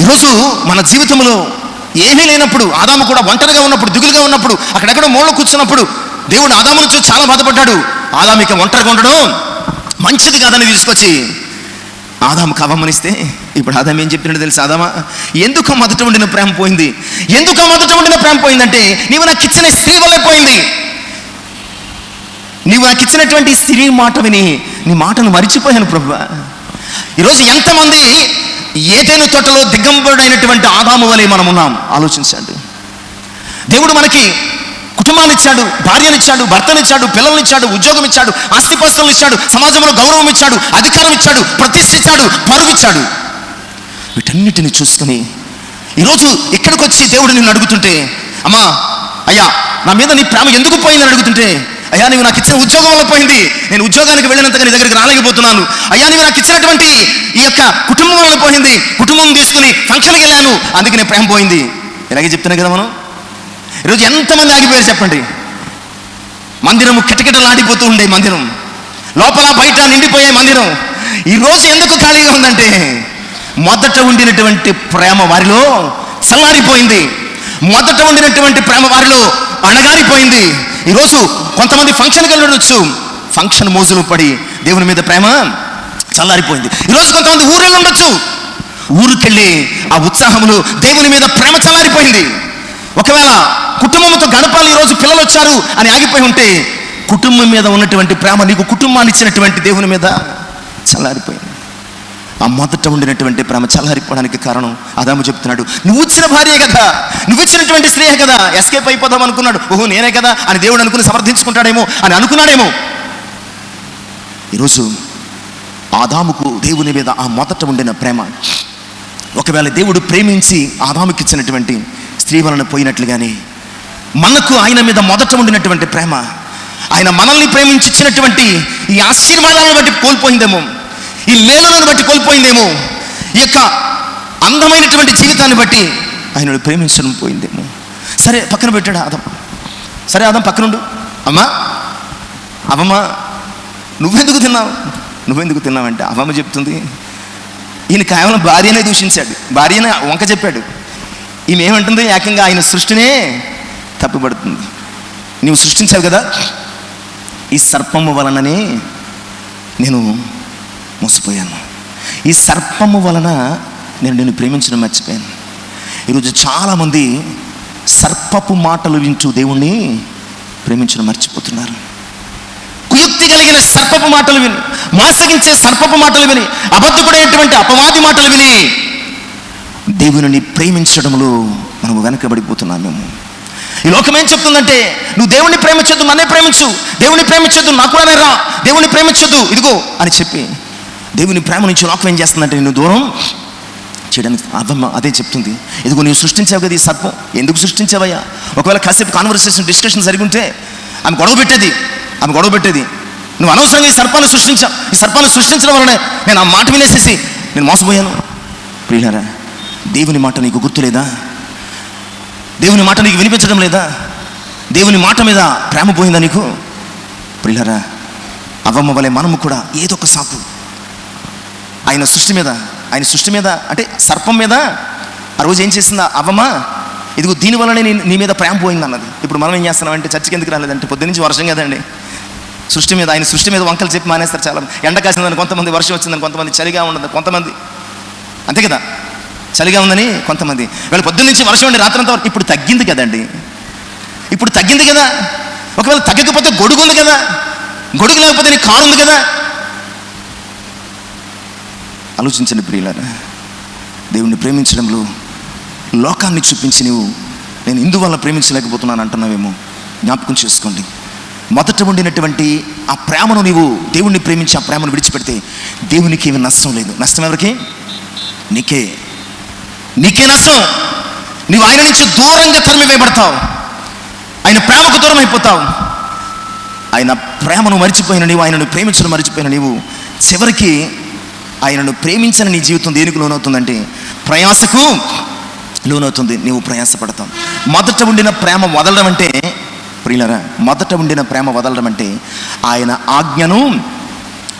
A: ఈరోజు మన జీవితంలో ఏమీ లేనప్పుడు, ఆదాము కూడా ఒంటరిగా ఉన్నప్పుడు, దిగులుగా ఉన్నప్పుడు, అక్కడెక్కడ మూల కూర్చున్నప్పుడు దేవుడు ఆదామును చూసి చాలా బాధపడ్డాడు. ఆదాము ఇక ఒంటరిగా ఉండడం మంచిది కాదని తీసుకొచ్చి ఆదాముకు అవ్వమనిస్తే, ఇప్పుడు ఆదాము ఏం చెప్తున్నాడు తెలుసు? ఆదామా, ఎందుకు మొదట ఉండిన ప్రేమ పోయింది? ఎందుకు మొదట ఉండిన ప్రేమ పోయిందంటే, నీవు నాకు ఇచ్చిన స్త్రీ వల్లే పోయింది. నీవు నాకు ఇచ్చినటువంటి స్త్రీ మాట విని నీ మాటను మరిచిపోయాను ప్రభువా. ఈరోజు ఎంతమంది ఏదైనా తోటలో దిగంబరుడైనటువంటి ఆదాము వలె మనం ఉన్నాం ఆలోచించండి. దేవుడు మనకి కుటుంబాన్ని ఇచ్చాడు, భార్యనిచ్చాడు, భర్తనిచ్చాడు, పిల్లల్నిచ్చాడు, ఉద్యోగం ఇచ్చాడు, ఆస్తిపాస్తులను ఇచ్చాడు, సమాజంలో గౌరవం ఇచ్చాడు, అధికారం ఇచ్చాడు, ప్రతిష్ఠ ఇచ్చాడు, పరువు ఇచ్చాడు. వీటన్నిటిని చూసుకుని ఈరోజు ఇక్కడికి వచ్చి దేవుడు నిన్ను అడుగుతుంటే, అమ్మా అయ్యా నా మీద నీ ప్రేమ ఎందుకు పోయిందని అడుగుతుంటే, అయ్యా నీవు నాకు ఇచ్చిన ఉద్యోగం వల్ల పోయింది, నేను ఉద్యోగానికి వెళ్ళినంతగా నీ దగ్గరికి రాలేకపోతున్నాను. అయ్యా నీవు నాకు ఇచ్చినటువంటి ఈ యొక్క కుటుంబం వల్ల పోయింది, కుటుంబం తీసుకుని ఫంక్షన్కి వెళ్ళాను, అందుకే నేను ప్రేమ పోయింది. ఇలాగే చెప్తున్నాయి కదా మనం. ఈరోజు ఎంతమంది ఆగిపోయారు చెప్పండి. మందిరము కిటకిటలాడిపోతూ ఉండే మందిరం, లోపల బయట నిండిపోయే మందిరం ఈరోజు ఎందుకు ఖాళీగా ఉందంటే, మొదట ఉండినటువంటి ప్రేమ వారిలో చల్లారిపోయింది, మొదట ఉండినటువంటి ప్రేమ వారిలో అణగారిపోయింది. ఈరోజు కొంతమంది ఫంక్షన్కి వెళ్ళొచ్చు, ఫంక్షన్ మోజులు పడి దేవుని మీద ప్రేమ చల్లారిపోయింది. ఈరోజు కొంతమంది ఊరెళ్ళి ఉండొచ్చు, ఊరికెళ్ళి ఆ ఉత్సాహములు దేవుని మీద ప్రేమ చల్లారిపోయింది. ఒకవేళ కుటుంబంతో గడపాలి, ఈరోజు పిల్లలు వచ్చారు అని ఆగిపోయి ఉంటే, కుటుంబం మీద ఉన్నటువంటి ప్రేమ నీకు కుటుంబాన్ని ఇచ్చినటువంటి దేవుని మీద చల్లారిపోయింది. ఆ మొదట ఉండినటువంటి ప్రేమ చల్లారిపోవడానికి కారణం ఆదాము చెప్తున్నాడు, నువ్వు ఇచ్చిన భార్యే కదా, నువ్వు ఇచ్చినటువంటి స్త్రీయే కదా, ఎస్కేప్ అయిపోదాం అనుకున్నాడు. ఓహో నేనే కదా అని దేవుడు అనుకుని సమర్థించుకుంటాడేమో అని అనుకున్నాడేమో. ఈరోజు ఆదాముకు దేవుని మీద ఆ మొదట ఉండిన ప్రేమ, ఒకవేళ దేవుడు ప్రేమించి ఆదాముకి ఇచ్చినటువంటి స్త్రీ వలన పోయినట్లుగానే మనకు ఆయన మీద మొదట ఉండినటువంటి ప్రేమ, ఆయన మనల్ని ప్రేమించి ఇచ్చినటువంటి ఈ ఆశీర్వాదాలను బట్టి కోల్పోయిందేమో, ఈ లేలను బట్టి కోల్పోయిందేమో, ఈ యొక్క అందమైనటువంటి జీవితాన్ని బట్టి ఆయనను ప్రేమించడం పోయిందేమో. సరే పక్కన పెట్టాడు ఆదం. సరే ఆదం పక్కనుండు. అమ్మా అవమ్మ నువ్వెందుకు తిన్నావంటే అవమ్మ చెప్తుంది, ఈయన కేవలం భార్యనే దూషించాడు, భార్యనే వంక చెప్పాడు. ఈమె ఏమంటుంది, ఏకంగా ఆయన సృష్టినే తప్పుపడుతుంది. నీవు సృష్టించావు కదా, ఈ సర్పము వలననే నేను మోసపోయాను, ఈ సర్పము వలన నేను నిన్ను ప్రేమించడం మర్చిపోయాను. ఈరోజు చాలామంది సర్పపు మాటలు వింటూ దేవుణ్ణి ప్రేమించడం మర్చిపోతున్నారు. కుయుక్తి కలిగిన సర్పపు మాటలు విని, మోసగించే సర్పపు మాటలు విని, అబద్ధపడేటువంటి అపవాది మాటలు విని దేవుని ప్రేమించడంలో మనం వెనకబడిపోతున్నాం. మేము ఈ లోకం ఏం చెప్తుందంటే, నువ్వు దేవుణ్ణి ప్రేమించొద్దు, నన్నే ప్రేమించు, దేవుని ప్రేమించొద్దు, నాకు కూడా రా, దేవుని ప్రేమించొద్దు ఇదిగో అని చెప్పి దేవుని ప్రేమ నుంచి లోకం ఏం చేస్తుందంటే నిన్ను దూరం చేయడానికి. అవ్వమ్మ అదే చెప్తుంది, ఇదిగో నీవు సృష్టించావు కదా ఈ సర్పం, ఎందుకు సృష్టించావయ్యా? ఒకవేళ కాసేపు కాన్వర్సేషన్ డిస్కషన్ జరిగింటే ఆమె గొడవ పెట్టేది, నువ్వు అనవసరంగా ఈ సర్పాన్ని సృష్టించావు, ఈ సర్పాన్ని సృష్టించడం వలనే నేను ఆ మాట వినేసేసి నేను మోసపోయాను. ప్రియులారా, దేవుని మాట నీకు గుర్తులేదా? దేవుని మాట నీకు వినిపించడం లేదా? దేవుని మాట మీద ప్రేమ పోయిందా నీకు? ప్రియులారా, అవ్వమ్మ వలె మనము కూడా ఏదో ఒక సాకు ఆయన సృష్టి మీద అంటే సర్పం మీద ఆ రోజు ఏం చేసిందా అవ్వమ్మ, ఇదిగో దీనివల్లనే నీ మీద ప్రేమ పోయింది అన్నది. ఇప్పుడు మనం ఏం చేస్తున్నామంటే చర్చికి ఎందుకు రాలేదంటే పొద్దున్నుంచి వర్షం కదండి, ఆయన సృష్టి మీద వంకలు చెప్పి మానేస్తారు చాలా. ఎండ కాసిందని కొంతమంది, వర్షం వచ్చిందని కొంతమంది, చలిగా ఉండదు కొంతమంది, అంతే కదా, చలిగా ఉందని కొంతమంది. వీళ్ళు పొద్దున్నుంచి వర్షం ఉండి రాత్రంతా ఇప్పుడు తగ్గింది కదండి, ఒకవేళ తగ్గకపోతే గొడుగు ఉంది కదా, గొడుగు లేకపోతే నీ కారు ఉంది కదా. ఆలోచించండి ప్రియులారా, దేవుణ్ణి ప్రేమించడంలో లోకాన్ని చూపించి నేను ఇందువల్ల ప్రేమించలేకపోతున్నాను అంటున్నావేమో, జ్ఞాపకం చేసుకోండి. మొదట ఉండినటువంటి ఆ ప్రేమను నీవు దేవుణ్ణి ప్రేమించి ఆ ప్రేమను విడిచిపెడితే దేవునికి ఏమి నష్టం లేదు. నష్టం ఎవరికి? నీకే నష్టం. నీవు ఆయన నుంచి దూరంగా తరిమివేయబడతావు, ఆయన ప్రేమకు దూరం అయిపోతావు. ఆయన ప్రేమను మర్చిపోయిన నీవు, ఆయనను ప్రేమించడం మర్చిపోయిన నీవు చివరికి ఆయనను ప్రేమించిన నీ జీవితం దేనికి లోనవుతుందంటే ప్రయాసకు లోనవుతుంది. నీవు ప్రయాసపడతావు. మొదట ఉండిన ప్రేమ వదలడం అంటే ప్రియులారా, మొదట ఉండిన ప్రేమ వదలడం అంటే ఆయన ఆజ్ఞను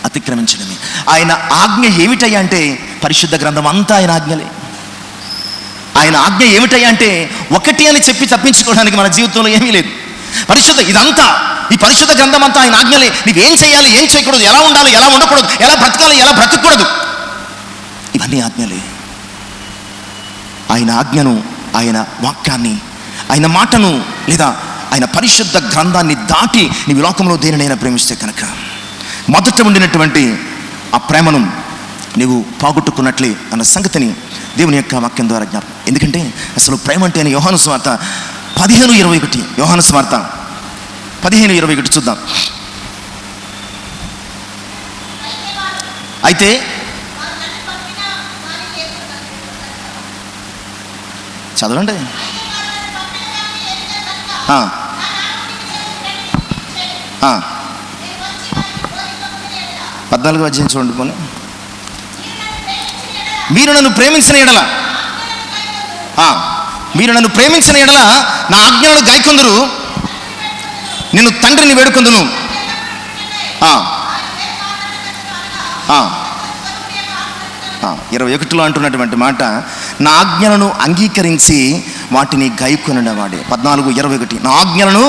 A: అతిక్రమించడమే. ఆయన ఆజ్ఞ ఏమిటయ్యా అంటే పరిశుద్ధ గ్రంథం అంతా ఆయన ఆజ్ఞలే. ఆయన ఆజ్ఞ ఏమిటయ్యా అంటే ఒకటి అని చెప్పి తప్పించుకోవడానికి మన జీవితంలో ఏమీ లేదు. ఈ పరిశుద్ధ గ్రంథం అంతా ఆయన ఆజ్ఞలే. నీవేం చేయాలి, ఏం చేయకూడదు, ఎలా ఉండాలి, ఎలా ఉండకూడదు, ఎలా బ్రతకాలి, ఎలా బ్రతకూడదు, ఇవన్నీ ఆజ్ఞలే. ఆయన ఆజ్ఞను, ఆయన వాక్యాన్ని, ఆయన మాటను లేదా ఆయన పరిశుద్ధ గ్రంథాన్ని దాటి నీవు లోకంలో దేనినైనా ప్రేమిస్తే కనుక మొదట ఉండినటువంటి ఆ ప్రేమను నీవు పోగొట్టుకున్నట్లే అన్న సంగతిని దేవుని యొక్క వాక్యం ద్వారా జ్ఞాపకం. ఎందుకంటే అసలు ప్రేమ అంటే అని యోహాను సువార్త 15:21 యోహాను సువార్త 15:21 చూద్దాం. అయితే చదవండి. 14వ అధ్యాయం చూడండి. పోనీ, మీరు నన్ను ప్రేమించిన ఎడల నా ఆజ్ఞలను గైకొందురు, నిన్ను తండ్రిని వేడుకొందును. 21లో అంటున్నటువంటి మాట, నా ఆజ్ఞలను అంగీకరించి వాటిని గైకొనువాడే. 14:21 నా ఆజ్ఞలను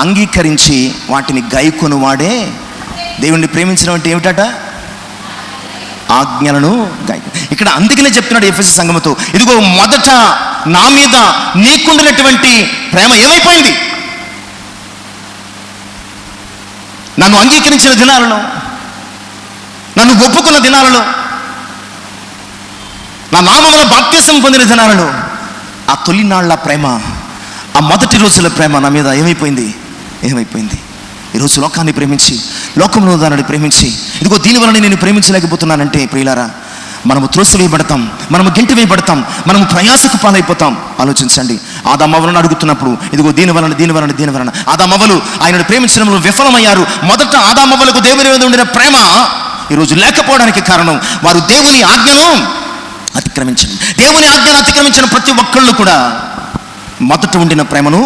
A: అంగీకరించి వాటిని గైకొనువాడే దేవుణ్ణి ప్రేమించడం అంటే ఏమిటట? ఆజ్ఞలను గైకొ. ఇక్కడ అందుకనే చెప్తున్నాడు ఎఫెసీ సంఘముతో, ఇదిగో మొదట నా మీద నీకుండినటువంటి ప్రేమ ఏమైపోయింది? నన్ను అంగీకరించిన దినాలలో, నన్ను ఒప్పుకున్న దినాలలో, నా నామములో బాప్తిసం పొందిన దినాలలో, ఆ తొలినాళ్ల ప్రేమ, ఆ మొదటి రోజుల ప్రేమ నా మీద ఏమైపోయింది? ఈరోజు లోకాన్ని ప్రేమించి, లోకంలో దానిని ప్రేమించి, ఇదిగో దీనివల్ల నేను ప్రేమించలేకపోతున్నానంటే ప్రియులారా, మనము త్రోసివేయబడతాం, మనము గెంటి వేయబడతాం, మనము ప్రయాసకు పాలైపోతాం. ఆలోచించండి. ఆదామవ్వలను అడుగుతున్నప్పుడు ఇదిగో దీని వలన ఆదామవ్వలు ఆయనను ప్రేమించడంలో విఫలమయ్యారు. మొదట ఆదామవ్వలకు దేవుని మీద ఉండిన ప్రేమ ఈరోజు లేకపోవడానికి కారణం వారు దేవుని ఆజ్ఞను అతిక్రమించండి. దేవుని ఆజ్ఞను అతిక్రమించిన ప్రతి ఒక్కళ్ళు కూడా మొదట ఉండిన ప్రేమను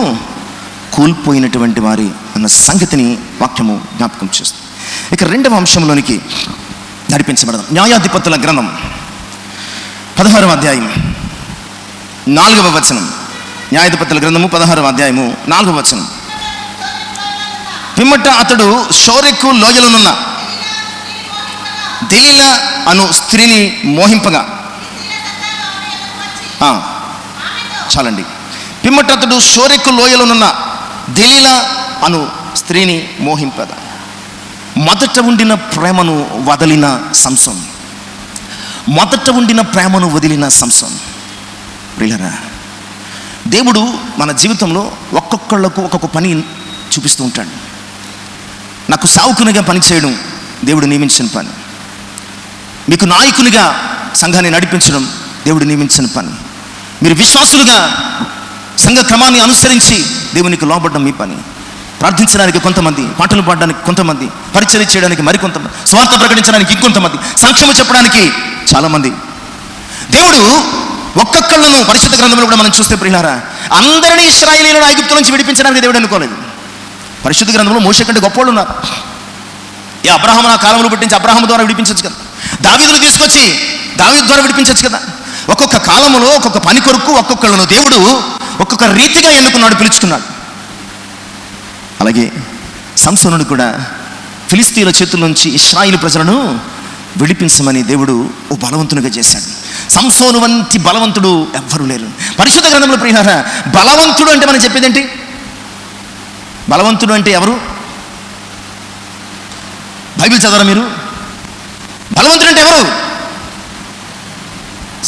A: కోల్పోయినటువంటి వారి అన్న సంగతిని వాక్యము జ్ఞాపకం చేస్తుంది. ఇక రెండవ అంశంలోనికి నడిపించబడదాం. న్యాయాధిపతుల గ్రంథం 16వ అధ్యాయం 4వ వచనం. న్యాయాధిపతుల గ్రంథము 16వ అధ్యాయము 4వ వచనం. పిమ్మట అతడు షోరెకు లోయలోనున్న దెలీలా అను స్త్రీని మోహింపగా, చాలండి. పిమ్మట అతడు షోరెకు లోయలోనున్న దెలీలా అను స్త్రీని మోహింపగా. మొదట ఉండిన ప్రేమను వదిలిన సంసోను. ప్రియులారా, దేవుడు మన జీవితంలో ఒక్కొక్కళ్ళకు ఒక్కొక్క పని చూపిస్తూ ఉంటాడు. నాకు సావుకునిగా పని చేయడం దేవుడు నియమించిన పని. మీకు నాయకునిగా సంఘాన్ని నడిపించడం దేవుడు నియమించిన పని. మీరు విశ్వాసులుగా సంఘ క్రమాన్ని అనుసరించి దేవునికి లోబడడం మీ పని. ప్రార్థించడానికి కొంతమంది, పాటలు పాడడానికి కొంతమంది, పరిచర్య చేయడానికి మరికొంతమంది, స్వార్థ ప్రకటించడానికి ఇంకొంతమంది, సాక్ష్యము చెప్పడానికి చాలామంది. దేవుడు ఒక్కొక్కళ్ళను పరిశుద్ధ గ్రంథంలో కూడా మనం చూస్తే ప్రియులారా, అందరినీ ఇశ్రాయేలీయులను ఐగుప్తు నుంచి విడిపించడానికి దేవుడు అనుకోలేదు. పరిశుద్ధ గ్రంథంలో మోషే కంటే గొప్పవాళ్ళు ఉన్నారు. ఈ అబ్రహాము నా కాలంలో పుట్టించి అబ్రహాము ద్వారా విడిపించవచ్చు కదా, దావీదును తీసుకొచ్చి దావీదు ద్వారా విడిపించవచ్చు కదా. ఒక్కొక్క కాలంలో ఒక్కొక్క పని కొరకు ఒక్కొక్కళ్ళను దేవుడు ఒక్కొక్క రీతిగా ఎన్నుకున్నాడు, పిలుచుకున్నాడు. అలాగే సంసోనుడు కూడా ఫిలిస్తీన్ల చేతుల నుంచి ఇశ్రాయేలు ప్రజలను విడిపించమని దేవుడు ఓ బలవంతునిగా చేశాడు. సంసోను వంటి బలవంతుడు ఎవ్వరూ లేరు పరిశుద్ధ గ్రంథంలో. ప్రియులారా, బలవంతుడు అంటే మనం చెప్పేది ఏంటి? బలవంతుడు అంటే ఎవరు? బైబిల్ చదవరా మీరు? బలవంతుడు అంటే ఎవరు?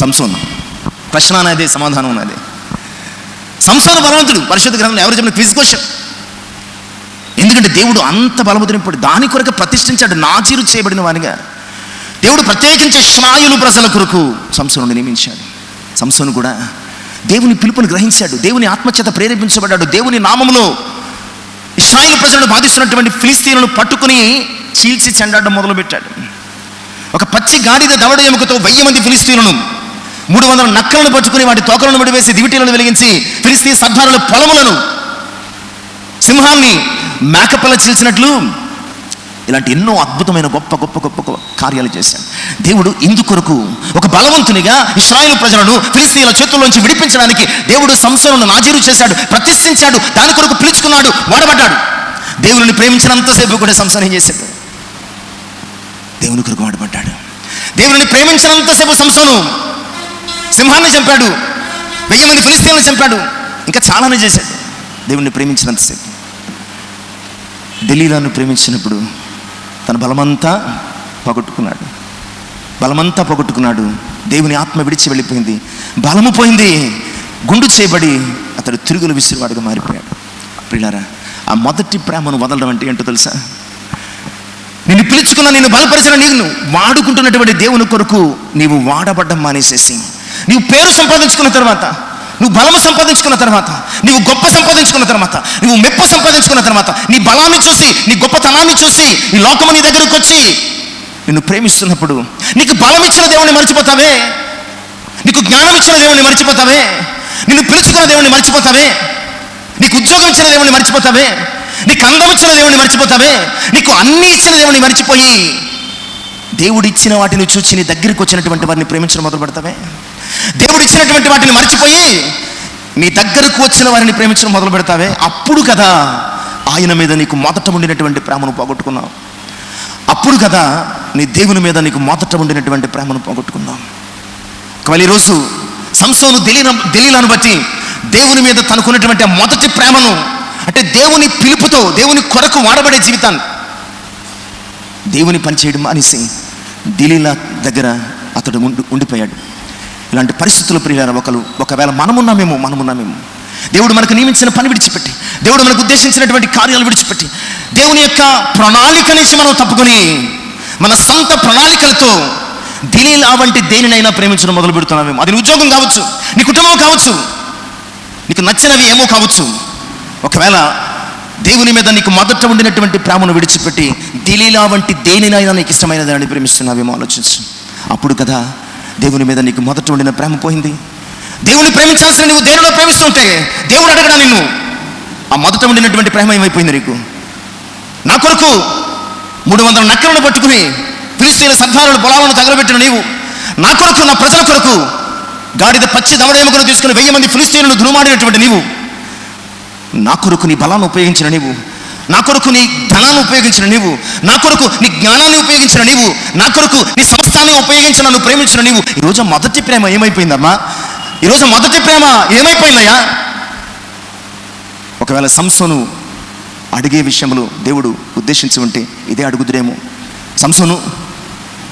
A: సంసోను. ప్రశ్న అనేది సమాధానం ఉన్నది. సంసోను బలవంతుడు పరిశుద్ధ గ్రంథంలో. ఎవరు చెప్పిన క్విజ్ క్వశ్చన్. ఎందుకంటే దేవుడు అంత బలవంతుడు దాని కొరకు ప్రతిష్ఠించాడు. నాజీరు చేయబడిన వానిగా దేవుడు ప్రత్యేకించి ఇశ్రాయేలు ప్రజల కొరకు సంసోనుని నియమించాడు. సంసోను కూడా దేవుని పిలుపుని గ్రహించాడు, దేవుని ఆత్మచేత ప్రేరేపించబడ్డాడు. దేవుని నామములో ఇశ్రాయేలు ప్రజలను బాధిస్తున్నటువంటి ఫిలిస్తీన్లను పట్టుకుని చీల్చి చెండాడడం మొదలుపెట్టాడు. ఒక పచ్చి గాడిద దవడ ఎముకతో 1000 మంది ఫిలిస్తీన్లను, 300 నక్కలను పట్టుకుని వాటి తోకలను విడివేసి దివిటీలను వెలిగించి ఫిలిస్తీన్ సర్దారుల పొలములను, సింహాన్ని మేకపిల్ల చీల్చినట్లు ఇలాంటి ఎన్నో అద్భుతమైన గొప్ప గొప్ప గొప్ప కార్యాలు చేశాడు దేవుడు. ఇందుకొరకు ఒక బలవంతునిగా ఇశ్రాయేలు ప్రజలను ఫిలిస్తీన్ల చేతుల్లోంచి విడిపించడానికి దేవుడు సంసోనును నాజీరు చేశాడు, ప్రతిష్ఠించాడు, దాని కొరకు పిలుచుకున్నాడు, వాడబడ్డాడు. దేవుని ప్రేమించినంతసేపు కూడా సంసోను ఏం చేశాడు? దేవుని కొరకు వాడబడ్డాడు. దేవుని ప్రేమించినంతసేపు సంసోను సింహాన్ని చంపాడు, 1000 మంది ఫిలిస్తీన్లను చంపాడు, ఇంకా చాలానే చేశాడు. దేవుణ్ణి ప్రేమించినంతసేపు. దెలీలాను ప్రేమించినప్పుడు తన బలమంతా పోగొట్టుకున్నాడు. దేవుని ఆత్మ విడిచి వెళ్ళిపోయింది, బలము పోయింది, గుండు చేయబడి అతడు తిరుగులు విసిరివాడుగా మారిపోయాడు. ప్రియులారా, ఆ మొదటి ప్రేమను వదలడం అంటే ఏంటో తెలుసా? నిన్ను పిలుచుకున్న, నిన్ను బలపరిచిన, నిన్ను వాడుకుంటున్నటువంటి దేవుని కొరకు నీవు వాడబడ్డం మానేసేసి, నీవు పేరు సంపాదించుకున్న తర్వాత, నువ్వు బలము సంపాదించుకున్న తర్వాత, నీవు గొప్ప సంపాదించుకున్న తర్వాత, నువ్వు మెప్పు సంపాదించుకున్న తర్వాత, నీ బలాన్ని చూసి, నీ గొప్పతనాన్ని చూసి ఈ లోకము నీ దగ్గరకు వచ్చి నిన్ను ప్రేమిస్తున్నప్పుడు, నీకు బలం ఇచ్చిన దేవుణ్ణి మర్చిపోతావే, నీకు జ్ఞానం ఇచ్చిన దేవుణ్ణి మర్చిపోతావే, నిన్ను పిలుచుకున్న దేవుణ్ణి మర్చిపోతావే, నీకు ఉద్యోగం ఇచ్చిన దేవుణ్ణి మర్చిపోతావే, నీకు అందం ఇచ్చిన దేవుణ్ణి మర్చిపోతావే, నీకు అన్ని ఇచ్చిన దేవుణ్ణి మర్చిపోయి దేవుడు ఇచ్చిన వాటిని చూచి నీ దగ్గరికి వచ్చినటువంటి వారిని ప్రేమించడం మొదలు పెడతావే. దేవుడు ఇచ్చినటువంటి వాటిని మర్చిపోయి నీ దగ్గరకు వచ్చిన వారిని ప్రేమించడం మొదలు పెడతావే. అప్పుడు కదా ఆయన మీద నీకు మొదట ఉండినటువంటి ప్రేమను పోగొట్టుకున్నావు. అప్పుడు కదా నీ దేవుని మీద నీకు మొదట ఉండినటువంటి ప్రేమను పోగొట్టుకున్నావు. ఒకవేళ ఈరోజు సంసోను దెలీలాను బట్టి దేవుని మీద తనకున్నటువంటి మొదటి ప్రేమను, అంటే దేవుని పిలుపుతో దేవుని కొరకు వాడబడే జీవితాన్ని, దేవుని పనిచేయడం అనేసి దెలీలా దగ్గర అతడు ఉండిపోయాడు. ఇలాంటి పరిస్థితులు ప్రియులారా, ఒకవేళ మనమున్నామేమో దేవుడు మనకు నియమించిన పని విడిచిపెట్టి, దేవుడు మనకు ఉద్దేశించినటువంటి కార్యాలు విడిచిపెట్టి, దేవుని యొక్క ప్రణాళిక నుంచి మనం తప్పుకొని మన సొంత ప్రణాళికలతో దెలీలా వంటి దేనినైనా ప్రేమించడం మొదలు పెడుతున్నామేమో. అది నీ ఉద్యోగం కావచ్చు, నీ కుటుంబం కావచ్చు, నీకు నచ్చినవి ఏమో కావచ్చు. ఒకవేళ దేవుని మీద నీకు మొదట ఉండినటువంటి ప్రేమను విడిచిపెట్టి దెలీలా వంటి దేనినైనా నీకు ఇష్టమైన దాన్ని ప్రేమిస్తున్నావేమో ఆలోచించు. అప్పుడు కదా దేవుని మీద నీకు మొదట ఉండిన ప్రేమ పోయింది. దేవుని ప్రేమించాల్సిన నువ్వు దేనిలో ప్రేమిస్తుంటే దేవుడు అడగడా నిన్ను, ఆ మొదట ఉండినటువంటి ప్రేమ ఏమైపోయింది నీకు? నా కొరకు 300 నక్కలను పట్టుకుని ఫిలిష్తీయుల సర్దారుల పొలాలను తగలబెట్టిన నీవు, నా కొరకు, నా ప్రజల కొరకు గాడిద పచ్చి దమడేముకను తీసుకుని 1000 మంది ఫిలిష్తీయులను దురుమాడినటువంటి నీవు, నా కొరకు నీ బలాన్ని ఉపయోగించిన నీవు, నా కొరకు నీ ధనాన్ని ఉపయోగించిన నీవు, నా కొరకు నీ జ్ఞానాన్ని ఉపయోగించిన నీవు, నా కొరకు నీ సమస్తాన్ని ఉపయోగించిన నువ్వు ప్రేమించిన నీవు, ఈరోజు మొదటి ప్రేమ ఏమైపోయిందమ్మా? ఈరోజు మొదటి ప్రేమ ఏమైపోయిందయ్యా? ఒకవేళ సంసోను అడిగే విషయంలో దేవుడు ఉద్దేశించి ఉంటే ఇదే అడుగుదురేమో. సంసోను,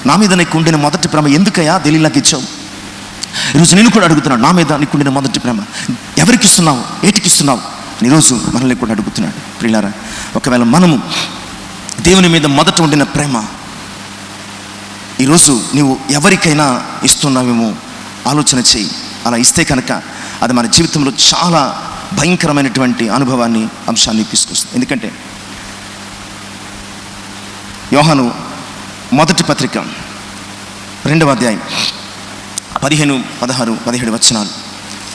A: నా మీద నీకు ఉండిన మొదటి ప్రేమ ఎందుకయ్యా దెలీలాకి ఇచ్చావు? ఈరోజు నేను కూడా అడుగుతున్నాను, నా మీద నీకు ఉండిన మొదటి ప్రేమ ఎవరికి ఇస్తున్నావు, ఏటికి ఇస్తున్నావు? ఈరోజు మనల్ని కూడా అడుగుతున్నాడు. ప్రియులారా, ఒకవేళ మనము దేవుని మీద మొదట ఉండిన ప్రేమ ఈరోజు నీవు ఎవరికైనా ఇస్తున్నావేమో ఆలోచన చేయి. అలా ఇస్తే కనుక అది మన జీవితంలో చాలా భయంకరమైనటువంటి అనుభవాన్ని, అంశాన్ని తీసుకొస్తుంది. ఎందుకంటే యోహాను మొదటి పత్రిక 2వ అధ్యాయం 15, 16, 17 వచనాలు.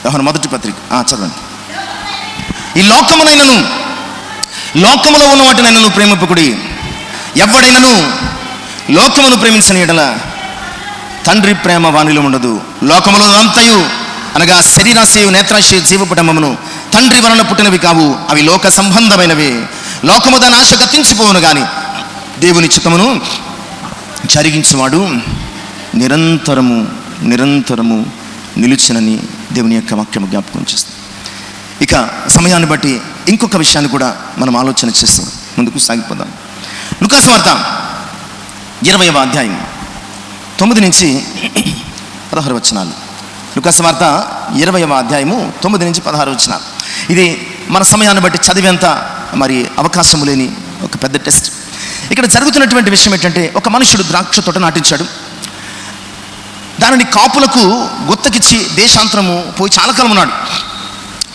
A: యోహాను మొదటి పత్రిక చదవండి. ఈ లోకములో ఉన్న వాటినైనను ప్రేమింపకుడి. ఎవడైనను లోకమును ప్రేమించని యెడల తండ్రి ప్రేమ వానిలో ఉండదు. లోకములో అంతయు అనగా శరీరాశయు, నేత్రాశయు, జీవపటమమును తండ్రి వలన పుట్టినవి కావు, అవి లోక సంబంధమైనవి. లోకము దాని ఆశ గతించిపోవును గాని దేవుని చిత్తమును జరిగించువాడు నిరంతరము నిలుచునని దేవుని యొక్క వాక్యము జ్ఞాపకం చేస్తుంది. ఇక సమయాన్ని బట్టి ఇంకొక విషయాన్ని కూడా మనం ఆలోచన చేసి ముందుకు సాగిపోదాం. లూకాసు వార్త 20వ అధ్యాయం 9 నుంచి 16 వచనాలు. లూకాసు వార్త 20వ అధ్యాయము 9 నుంచి 16 వచనాలు. ఇది మన సమయాన్ని బట్టి చదివేంత మరి అవకాశం లేని ఒక పెద్ద టెస్ట్. ఇక్కడ జరుగుతున్నటువంటి విషయం ఏంటంటే, ఒక మనుషుడు ద్రాక్ష తోట నాటించాడు. దానిని కాపులకు గుత్తకిచ్చి దేశాంతరము పోయి చాలా కాలం ఉన్నాడు.